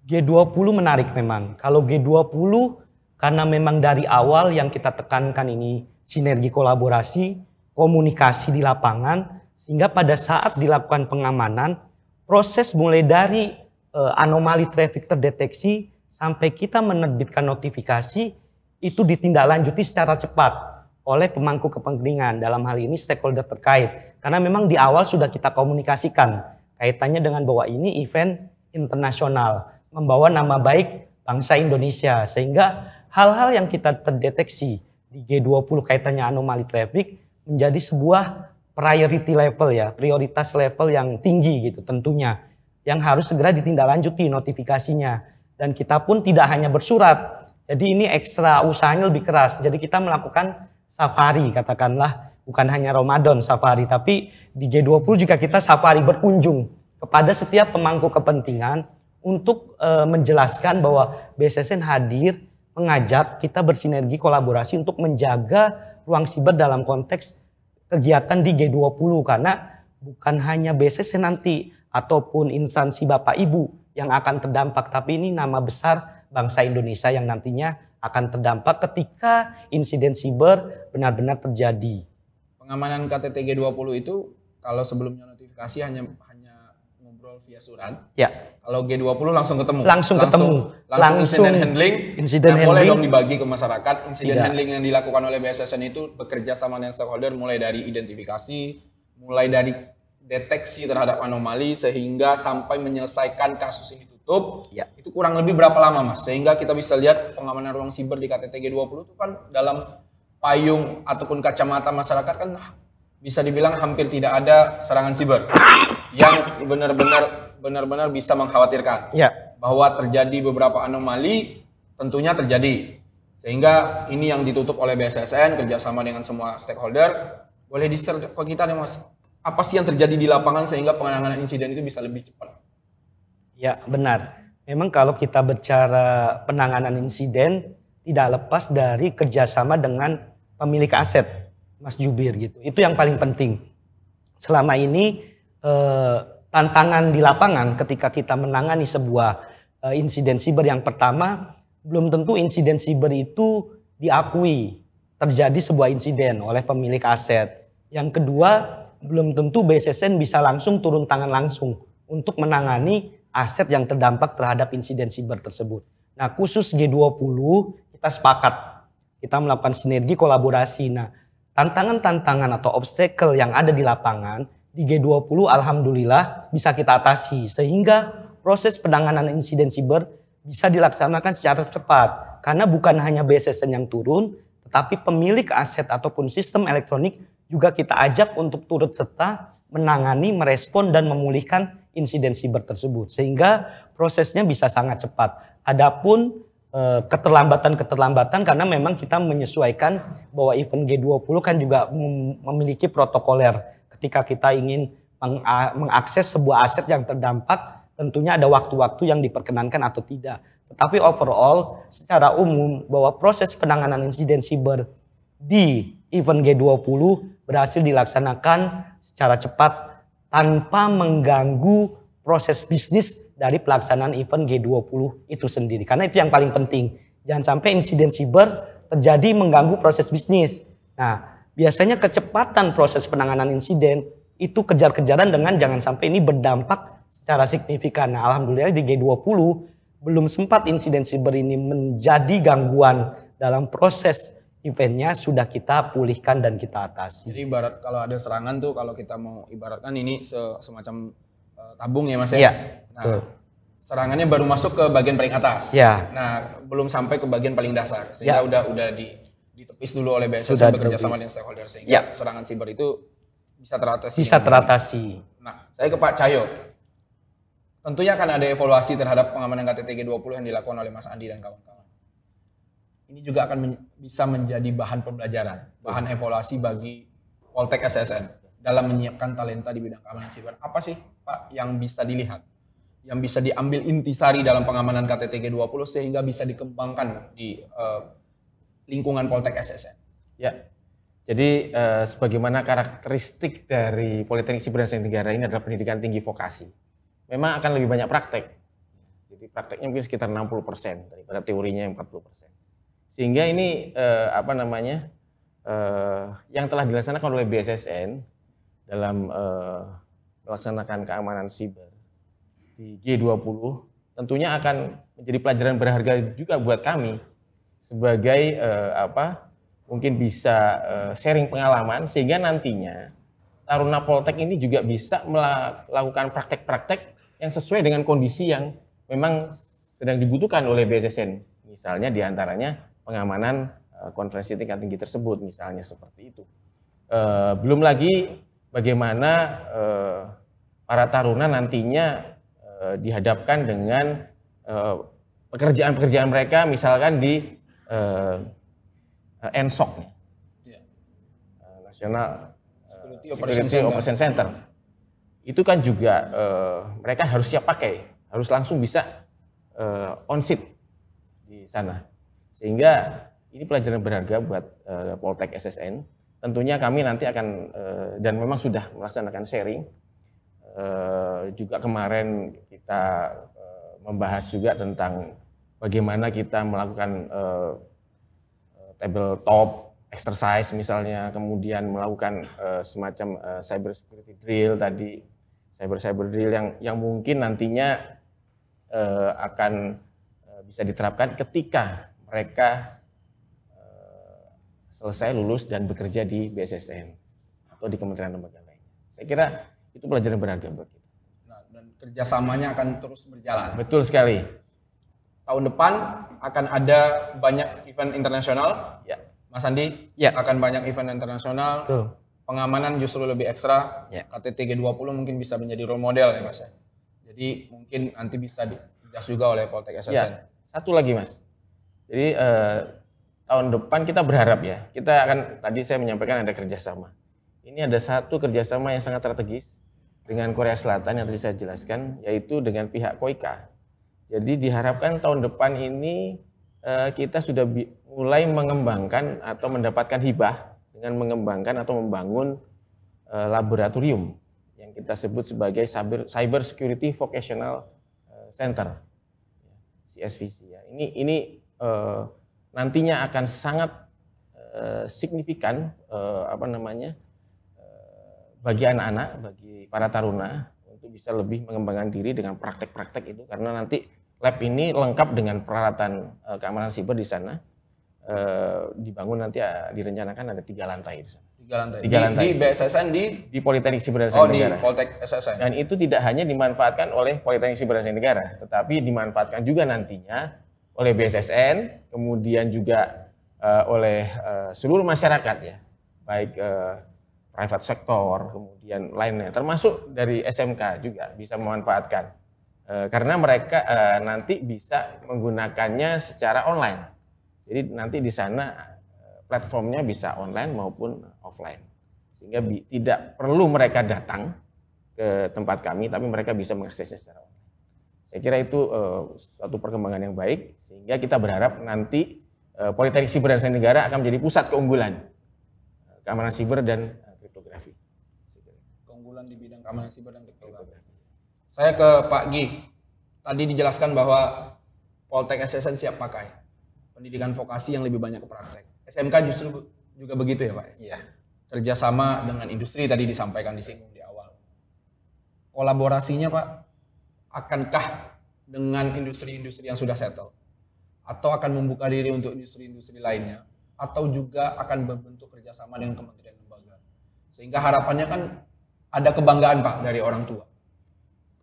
G20 menarik memang. Kalau G20 karena memang dari awal yang kita tekankan ini sinergi kolaborasi, komunikasi di lapangan, sehingga pada saat dilakukan pengamanan, proses mulai dari anomali traffic terdeteksi sampai kita menerbitkan notifikasi itu ditindaklanjuti secara cepat oleh pemangku kepentingan, dalam hal ini stakeholder terkait. Karena memang di awal sudah kita komunikasikan kaitannya dengan bahwa ini event internasional, membawa nama baik bangsa Indonesia, sehingga hal-hal yang kita terdeteksi di G20 kaitannya anomali traffic menjadi sebuah priority level ya, prioritas level yang tinggi gitu tentunya, yang harus segera ditindaklanjuti notifikasinya. Dan kita pun tidak hanya bersurat, jadi ini ekstra usahanya lebih keras. Jadi kita melakukan safari katakanlah bukan hanya Ramadan safari, tapi di G20 juga kita safari berkunjung kepada setiap pemangku kepentingan untuk menjelaskan bahwa BSSN hadir mengajak kita bersinergi kolaborasi untuk menjaga ruang siber dalam konteks kegiatan di G20, karena bukan hanya BSSN nanti ataupun instansi Bapak Ibu yang akan terdampak, tapi ini nama besar bangsa Indonesia yang nantinya akan terdampak ketika insiden siber benar-benar terjadi. Pengamanan KTT G20 itu kalau sebelumnya notifikasi hanya ngobrol via surat. Ya. Kalau G20 langsung ketemu. Langsung insiden handling. Insiden handling. Boleh dong dibagi ke masyarakat. Insiden Tidak. handling yang dilakukan oleh BSSN itu bekerja sama dengan stakeholder mulai dari identifikasi, mulai dari deteksi terhadap anomali sehingga sampai menyelesaikan kasus ini tutup. Ya. Itu kurang lebih berapa lama, Mas? Sehingga kita bisa lihat pengamanan ruang siber di KTT G20 itu kan dalam payung ataupun kacamata masyarakat kan bisa dibilang hampir tidak ada serangan siber yang benar-benar bisa mengkhawatirkan. Ya. Bahwa terjadi beberapa anomali, tentunya terjadi. Sehingga ini yang ditutup oleh BSSN kerjasama dengan semua stakeholder. Boleh di-share ke kita nih, Mas, apa sih yang terjadi di lapangan sehingga penanganan insiden itu bisa lebih cepat? Ya, benar. Memang kalau kita bicara penanganan insiden tidak lepas dari kerjasama dengan pemilik aset, Mas Jubir gitu. Itu yang paling penting. Selama ini tantangan di lapangan ketika kita menangani sebuah insiden siber, yang pertama belum tentu insiden siber itu diakui terjadi sebuah insiden oleh pemilik aset. Yang kedua, belum tentu BSSN bisa langsung turun tangan langsung untuk menangani aset yang terdampak terhadap insiden siber tersebut. Nah, khusus G20 kita sepakat, kita melakukan sinergi kolaborasi. Nah, tantangan-tantangan atau obstacle yang ada di lapangan di G20 alhamdulillah bisa kita atasi sehingga proses penanganan insiden siber bisa dilaksanakan secara cepat. Karena bukan hanya BSSN yang turun, tetapi pemilik aset ataupun sistem elektronik juga kita ajak untuk turut serta menangani, merespon, dan memulihkan insiden siber tersebut. Sehingga prosesnya bisa sangat cepat. Adapun keterlambatan karena memang kita menyesuaikan bahwa event G20 kan juga memiliki protokoler. Ketika kita ingin mengakses sebuah aset yang terdampak, tentunya ada waktu-waktu yang diperkenankan atau tidak. Tetapi overall, secara umum bahwa proses penanganan insiden siber di event G20 berhasil dilaksanakan secara cepat tanpa mengganggu proses bisnis dari pelaksanaan event G20 itu sendiri. Karena itu yang paling penting. Jangan sampai insiden siber terjadi mengganggu proses bisnis. Nah, biasanya kecepatan proses penanganan insiden itu kejar-kejaran dengan jangan sampai ini berdampak secara signifikan. Nah, alhamdulillah di G20 belum sempat insiden siber ini menjadi gangguan dalam proses eventnya, sudah kita pulihkan dan kita atasi. Jadi ibarat kalau ada serangan tuh, kalau kita mau ibaratkan ini semacam tabung ya Mas ya. Iya. Nah, serangannya baru masuk ke bagian paling atas. Ya. Nah, belum sampai ke bagian paling dasar. Sehingga udah ditepis dulu oleh BSSN Sudah bekerja ditepis. sama dengan stakeholder sehingga serangan siber itu bisa teratasi. Bisa teratasi. Nah, saya ke Pak Cahyo. Tentunya akan ada evaluasi terhadap pengamanan KTT G20 yang dilakukan oleh Mas Andi dan kawan-kawan. Ini juga akan bisa menjadi bahan pembelajaran, bahan evaluasi bagi Poltek SSN dalam menyiapkan talenta di bidang keamanan siber. Apa sih, Pak, yang bisa dilihat, yang bisa diambil intisari dalam pengamanan KTT G20 sehingga bisa dikembangkan di lingkungan Poltek SSN? Ya, jadi sebagaimana karakteristik dari Politeknik Siber dan Sandi Negara ini adalah pendidikan tinggi vokasi. Memang akan lebih banyak praktek. Jadi prakteknya mungkin sekitar 60% daripada teorinya yang 40%. Sehingga ini yang telah dilaksanakan oleh BSSN dalam melaksanakan keamanan siber di G20 tentunya akan menjadi pelajaran berharga juga buat kami sebagai mungkin bisa sharing pengalaman sehingga nantinya Taruna Poltek ini juga bisa melakukan praktek-praktek yang sesuai dengan kondisi yang memang sedang dibutuhkan oleh BSSN. Misalnya diantaranya pengamanan konferensi tingkat tinggi tersebut, misalnya seperti itu. Belum lagi bagaimana para taruna nantinya dihadapkan dengan pekerjaan-pekerjaan mereka, misalkan di NSOC, National Security Operation Center. Itu kan juga mereka harus siap pakai, harus langsung bisa on site di sana. Sehingga ini pelajaran berharga buat Poltek SSN. Tentunya kami nanti akan dan memang sudah melaksanakan sharing. Juga kemarin kita membahas juga tentang bagaimana kita melakukan tabletop exercise misalnya, kemudian melakukan semacam cyber security drill tadi, cyber drill yang mungkin nantinya akan bisa diterapkan ketika mereka selesai lulus dan bekerja di BSSN atau di kementerian lembaga lainnya. Saya kira itu pelajaran berharga buat kita. Nah, dan kerjasamanya akan terus berjalan. Betul sekali. Tahun depan akan ada banyak event internasional. Ya. Mas Andi, Ya. akan banyak event internasional. Betul. Pengamanan justru lebih ekstra. Ya. KTT G20 mungkin bisa menjadi role model ya Mas. Jadi mungkin nanti bisa digas juga oleh Poltek SSN. Ya, satu lagi Mas. Jadi tahun depan kita berharap ya, kita akan, tadi saya menyampaikan ada kerjasama. Ini ada satu kerjasama yang sangat strategis dengan Korea Selatan yang tadi saya jelaskan, yaitu dengan pihak KOICA. Jadi diharapkan tahun depan ini kita sudah mulai mengembangkan atau mendapatkan hibah dengan mengembangkan atau membangun laboratorium yang kita sebut sebagai Cyber Security Vocational Center, CSVC. Ya. Ini nantinya akan sangat signifikan bagi anak-anak, bagi para taruna untuk bisa lebih mengembangkan diri dengan praktek-praktek itu, karena nanti lab ini lengkap dengan peralatan keamanan siber di sana. Dibangun nanti direncanakan ada 3 lantai di sana. 3 lantai. Di BSSN di Politeknik Siber dan Oh, Sains di Negara. Poltek SSN. Dan itu tidak hanya dimanfaatkan oleh Politeknik Siber dan Sains Negara, tetapi dimanfaatkan juga nantinya oleh BSSN, kemudian juga oleh seluruh masyarakat ya, baik private sektor, kemudian lainnya, termasuk dari SMK juga bisa memanfaatkan, karena mereka nanti bisa menggunakannya secara online. Jadi nanti di sana platformnya bisa online maupun offline, sehingga tidak perlu mereka datang ke tempat kami, tapi mereka bisa mengaksesnya secara online. Saya kira itu suatu perkembangan yang baik, sehingga kita berharap nanti Politeknik Siber dan Sains Negara akan menjadi pusat keunggulan keamanan siber dan kriptografi. Keunggulan di bidang keamanan siber dan kriptografi. Saya ke Pak Gi. Tadi dijelaskan bahwa Poltek SSN siap pakai pendidikan vokasi yang lebih banyak ke praktek. SMK justru juga begitu ya Pak? Iya. Kerjasama dengan industri tadi disampaikan disinggung di awal. Kolaborasinya Pak, akankah dengan industri-industri yang sudah settle? Atau akan membuka diri untuk industri-industri lainnya? Atau juga akan berbentuk kerjasama dengan kementerian lembaga? Sehingga harapannya kan ada kebanggaan Pak dari orang tua.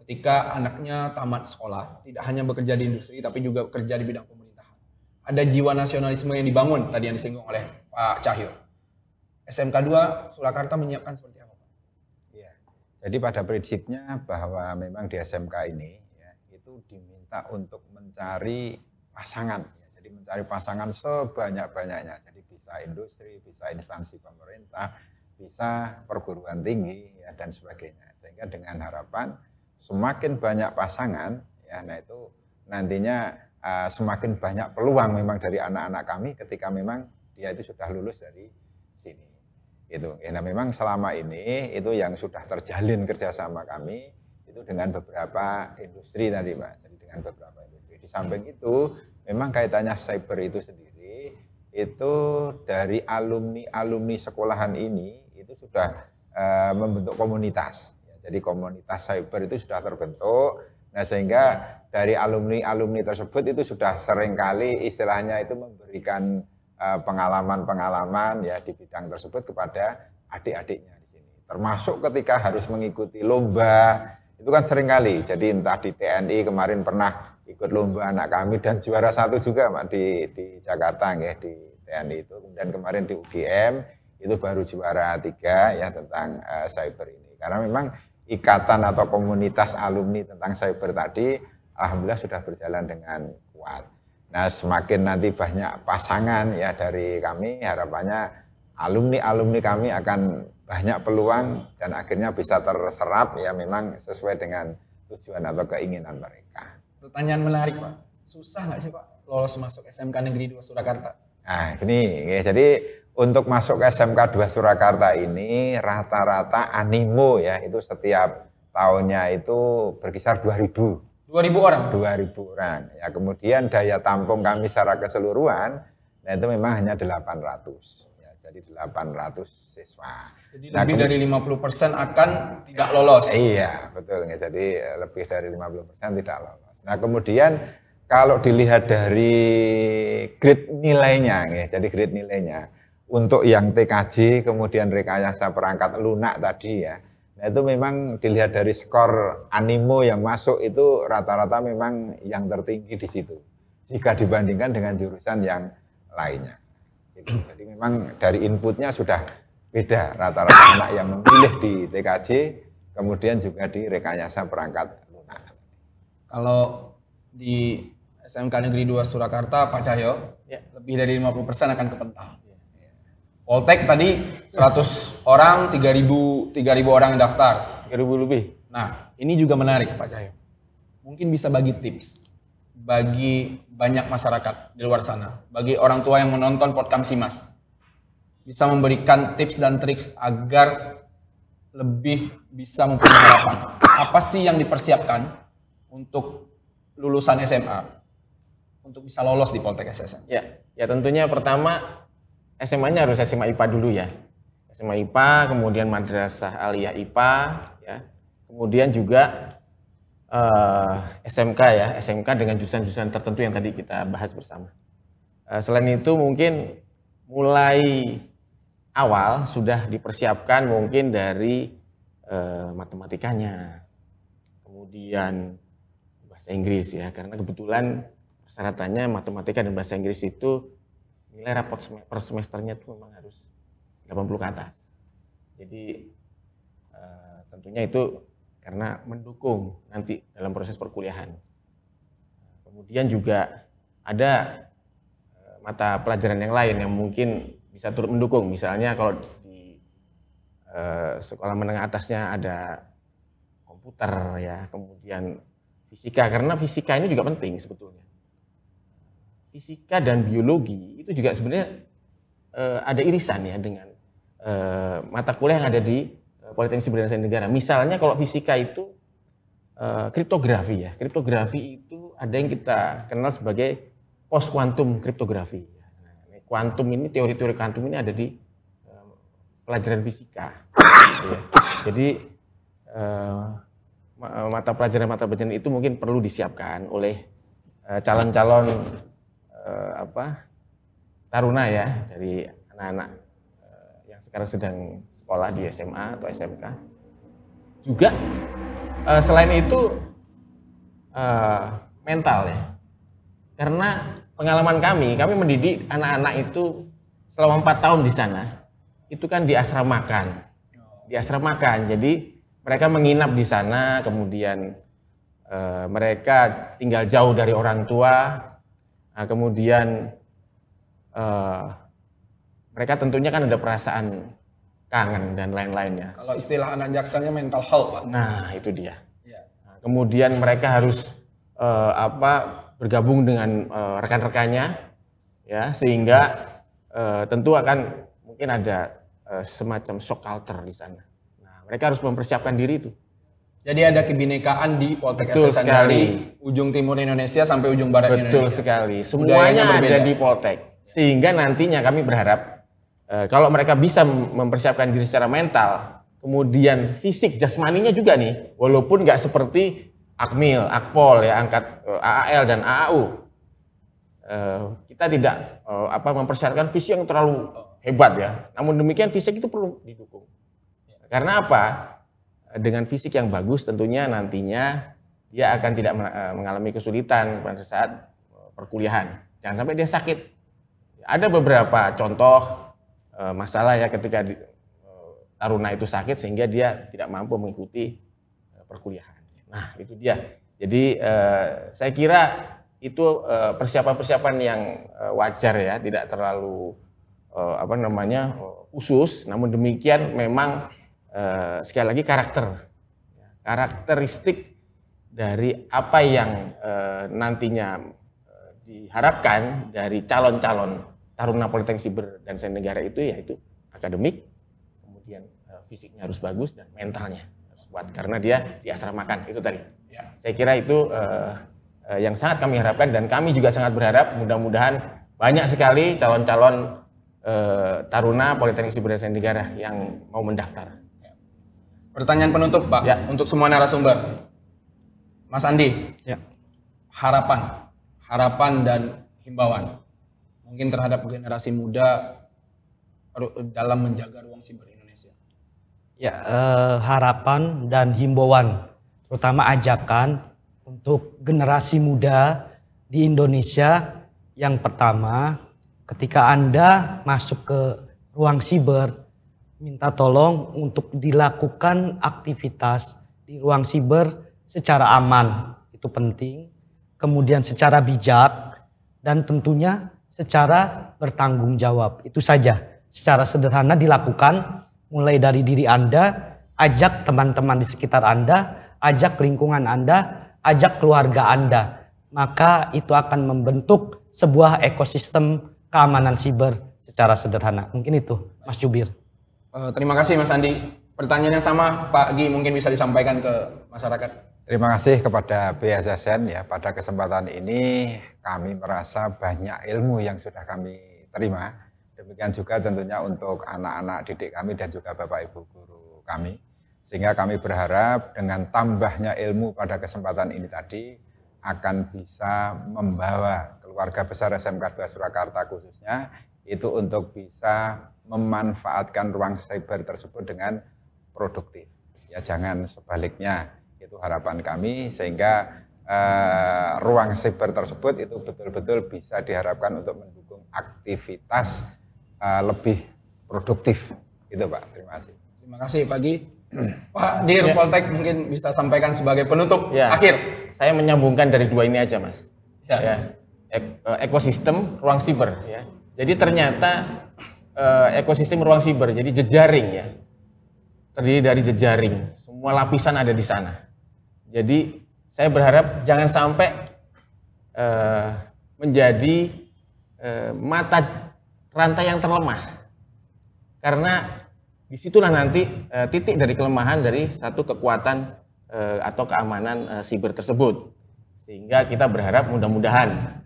Ketika anaknya tamat sekolah, tidak hanya bekerja di industri, tapi juga bekerja di bidang pemerintahan. Ada jiwa nasionalisme yang dibangun, tadi yang disinggung oleh Pak Cahyo. SMK 2 Surakarta menyiapkan seperti apa Pak? Ya. Jadi pada prinsipnya bahwa memang di SMK ini ya, itu diminta untuk mencari pasangan. Ya. Jadi mencari pasangan sebanyak-banyaknya. Jadi bisa industri, bisa instansi pemerintah, bisa perguruan tinggi ya, dan sebagainya. Sehingga dengan harapan semakin banyak pasangan, ya, nah itu nantinya semakin banyak peluang memang dari anak-anak kami ketika memang dia itu sudah lulus dari sini. Gitu. Ya, nah memang selama ini itu yang sudah terjalin kerjasama kami itu dengan beberapa industri tadi Pak. Jadi dengan beberapa industri. Di samping itu memang kaitannya cyber itu sendiri itu dari alumni sekolahan ini itu sudah membentuk komunitas. Jadi komunitas cyber itu sudah terbentuk, nah sehingga dari alumni tersebut itu sudah seringkali istilahnya itu memberikan pengalaman-pengalaman ya di bidang tersebut kepada adik-adiknya di sini. Termasuk ketika harus mengikuti lomba, itu kan seringkali. Jadi entah di TNI kemarin pernah ikut lomba anak kami dan juara 1 juga Pak, di Jakarta ya, di TNI itu. Kemudian kemarin di UGM itu baru juara 3 ya tentang cyber ini. Karena memang ikatan atau komunitas alumni tentang cyber tadi alhamdulillah sudah berjalan dengan kuat. Nah, semakin nanti banyak pasangan ya dari kami, harapannya alumni-alumni kami akan banyak peluang dan akhirnya bisa terserap ya memang sesuai dengan tujuan atau keinginan mereka. Pertanyaan menarik Pak, susah nggak sih Pak lolos masuk SMK Negeri 2 Surakarta? Nah gini, ya, jadi untuk masuk ke SMK 2 Surakarta ini rata-rata animo ya itu setiap tahunnya itu berkisar 2.000 orang? 2.000 orang. Ya, kemudian daya tampung kami secara keseluruhan nah itu memang hanya 800. Ya, jadi 800 siswa. Jadi lebih dari 50% akan tidak lolos. Iya, betul. Ya, jadi lebih dari 50% tidak lolos. Nah, kemudian kalau dilihat dari grade nilainya, ya, jadi grade nilainya untuk yang TKJ kemudian rekayasa perangkat lunak tadi ya. Nah, itu memang dilihat dari skor animo yang masuk itu rata-rata memang yang tertinggi di situ jika dibandingkan dengan jurusan yang lainnya. Jadi memang dari inputnya sudah beda rata-rata anak yang memilih di TKJ kemudian juga di rekayasa perangkat lunak. Kalau di SMK Negeri 2 Surakarta Pak Cahyo ya, lebih dari 50% akan kepental. Poltek tadi 100 orang, 3.000 orang yang daftar. 3.000 lebih. Nah, ini juga menarik Pak Cahyo. Mungkin bisa bagi tips bagi banyak masyarakat di luar sana, bagi orang tua yang menonton podcast Simas, bisa memberikan tips dan trik agar lebih bisa mempunyai harapan. Apa sih yang dipersiapkan untuk lulusan SMA untuk bisa lolos di Poltek SSN? Ya tentunya pertama SMA-nya harus SMA IPA dulu ya. SMA IPA, kemudian Madrasah Aliyah IPA, ya. Kemudian juga SMK ya, SMK dengan jurusan-jurusan tertentu yang tadi kita bahas bersama. Selain itu mungkin mulai awal sudah dipersiapkan mungkin dari matematikanya, kemudian bahasa Inggris ya, karena kebetulan persyaratannya matematika dan bahasa Inggris itu nilai rapot per semesternya itu memang harus 80 ke atas. Jadi tentunya itu karena mendukung nanti dalam proses perkuliahan. Kemudian juga ada mata pelajaran yang lain yang mungkin bisa turut mendukung. Misalnya kalau di sekolah menengah atasnya ada komputer ya, kemudian fisika, karena fisika ini juga penting sebetulnya. Fisika dan biologi itu juga sebenarnya ada irisan ya dengan mata kuliah yang ada di Politeknik Sipil dan Sains Negara. Misalnya kalau fisika itu kriptografi ya. Kriptografi itu ada yang kita kenal sebagai post quantum kriptografi. Kuantum ini, teori-teori kuantum ini ada di pelajaran fisika. Gitu ya. Jadi mata pelajaran itu mungkin perlu disiapkan oleh calon-calon taruna ya, dari anak-anak yang sekarang sedang sekolah di SMA atau SMK. Juga selain itu mental ya, karena pengalaman kami mendidik anak-anak itu selama 4 tahun di sana, itu kan diasramakan, jadi mereka menginap di sana, kemudian mereka tinggal jauh dari orang tua, kemudian mereka tentunya kan ada perasaan kangen dan lain-lainnya. Kalau istilah anak jaksanya mental health, Pak. Nah, itu dia. Ya. Kemudian mereka harus bergabung dengan rekan-rekannya, ya, sehingga tentu akan mungkin ada semacam shock culture di sana. Nah, mereka harus mempersiapkan diri itu. Jadi ada kebinekaan di Poltek SSN dari ujung timur Indonesia sampai ujung barat Indonesia. Betul sekali. Semuanya ada di Poltek. Sehingga nantinya kami berharap kalau mereka bisa mempersiapkan diri secara mental, kemudian fisik jasmaninya juga nih, walaupun nggak seperti Akmil, Akpol ya, angkat AAL dan AAU. Kita tidak mempersyaratkan fisik yang terlalu hebat ya. Namun demikian fisik itu perlu didukung. Karena apa? Dengan fisik yang bagus tentunya nantinya dia akan tidak mengalami kesulitan pada saat perkuliahan. Jangan sampai dia sakit. Ada beberapa contoh masalah ya ketika taruna itu sakit sehingga dia tidak mampu mengikuti perkuliahan. Nah itu dia. Jadi saya kira itu persiapan-persiapan yang wajar ya, tidak terlalu khusus, namun demikian memang sekali lagi karakteristik dari apa yang nantinya diharapkan dari calon-calon taruna Politeknik Siber dan Sandi Negara itu yaitu akademik, kemudian fisiknya harus bagus dan mentalnya harus kuat karena dia diasramakan itu tadi. Ya. Saya kira itu yang sangat kami harapkan dan kami juga sangat berharap mudah-mudahan banyak sekali calon-calon taruna Politeknik Siber dan Sandi Negara yang mau mendaftar. Pertanyaan penutup Pak, ya. Untuk semua narasumber. Mas Andi, ya. Harapan dan himbauan mungkin terhadap generasi muda dalam menjaga ruang siber Indonesia. Ya, harapan dan himbauan, terutama ajakan untuk generasi muda di Indonesia. Yang pertama, ketika Anda masuk ke ruang siber, minta tolong untuk dilakukan aktivitas di ruang siber secara aman, itu penting. Kemudian secara bijak dan tentunya secara bertanggung jawab. Itu saja, secara sederhana dilakukan mulai dari diri Anda, ajak teman-teman di sekitar Anda, ajak lingkungan Anda, ajak keluarga Anda. Maka itu akan membentuk sebuah ekosistem keamanan siber secara sederhana. Mungkin itu, Mas Jubir. Terima kasih Mas Andi. Pertanyaan yang sama Pak Gi mungkin bisa disampaikan ke masyarakat. Terima kasih kepada BSSN ya, pada kesempatan ini kami merasa banyak ilmu yang sudah kami terima. Demikian juga tentunya untuk anak-anak didik kami dan juga Bapak Ibu guru kami. Sehingga kami berharap dengan tambahnya ilmu pada kesempatan ini tadi akan bisa membawa keluarga besar SMK 2 Surakarta khususnya itu untuk bisa memanfaatkan ruang cyber tersebut dengan produktif. Ya jangan sebaliknya. Itu harapan kami sehingga ruang siber tersebut itu betul-betul bisa diharapkan untuk mendukung aktivitas lebih produktif. Itu Pak, terima kasih. Terima kasih Pak Gi. Pak Dir Poltek mungkin bisa sampaikan sebagai penutup akhir. Saya menyambungkan dari dua ini aja Mas. Ekosistem ruang siber ya. Jadi ternyata ekosistem ruang siber jadi jejaring ya. Terdiri dari jejaring, semua lapisan ada di sana. Jadi saya berharap jangan sampai menjadi mata rantai yang terlemah. Karena disitulah nanti titik dari kelemahan dari satu kekuatan atau keamanan siber tersebut. Sehingga kita berharap mudah-mudahan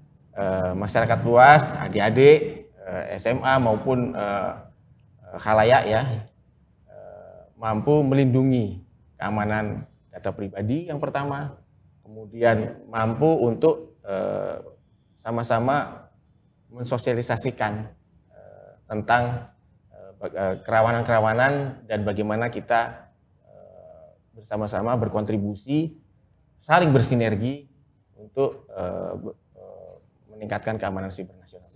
masyarakat luas, adik-adik, SMA maupun khalayak ya, mampu melindungi keamanan data pribadi yang pertama, kemudian mampu untuk sama-sama mensosialisasikan tentang kerawanan-kerawanan dan bagaimana kita bersama-sama berkontribusi, saling bersinergi untuk meningkatkan keamanan siber nasional.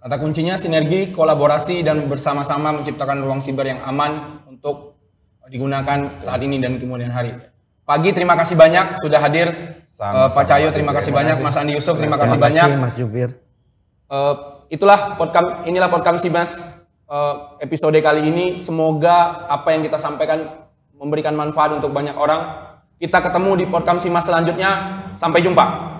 Kata kuncinya sinergi, kolaborasi, dan bersama-sama menciptakan ruang siber yang aman untuk digunakan saat ini dan kemudian hari. Pagi, terima kasih banyak sudah hadir. Pak Cahyo, terima kasih banyak. Mas Andi Yusuf, terima kasih banyak. Mas Jubir. Inilah Podcast Simas episode kali ini. Semoga apa yang kita sampaikan memberikan manfaat untuk banyak orang. Kita ketemu di Podcast Simas selanjutnya. Sampai jumpa.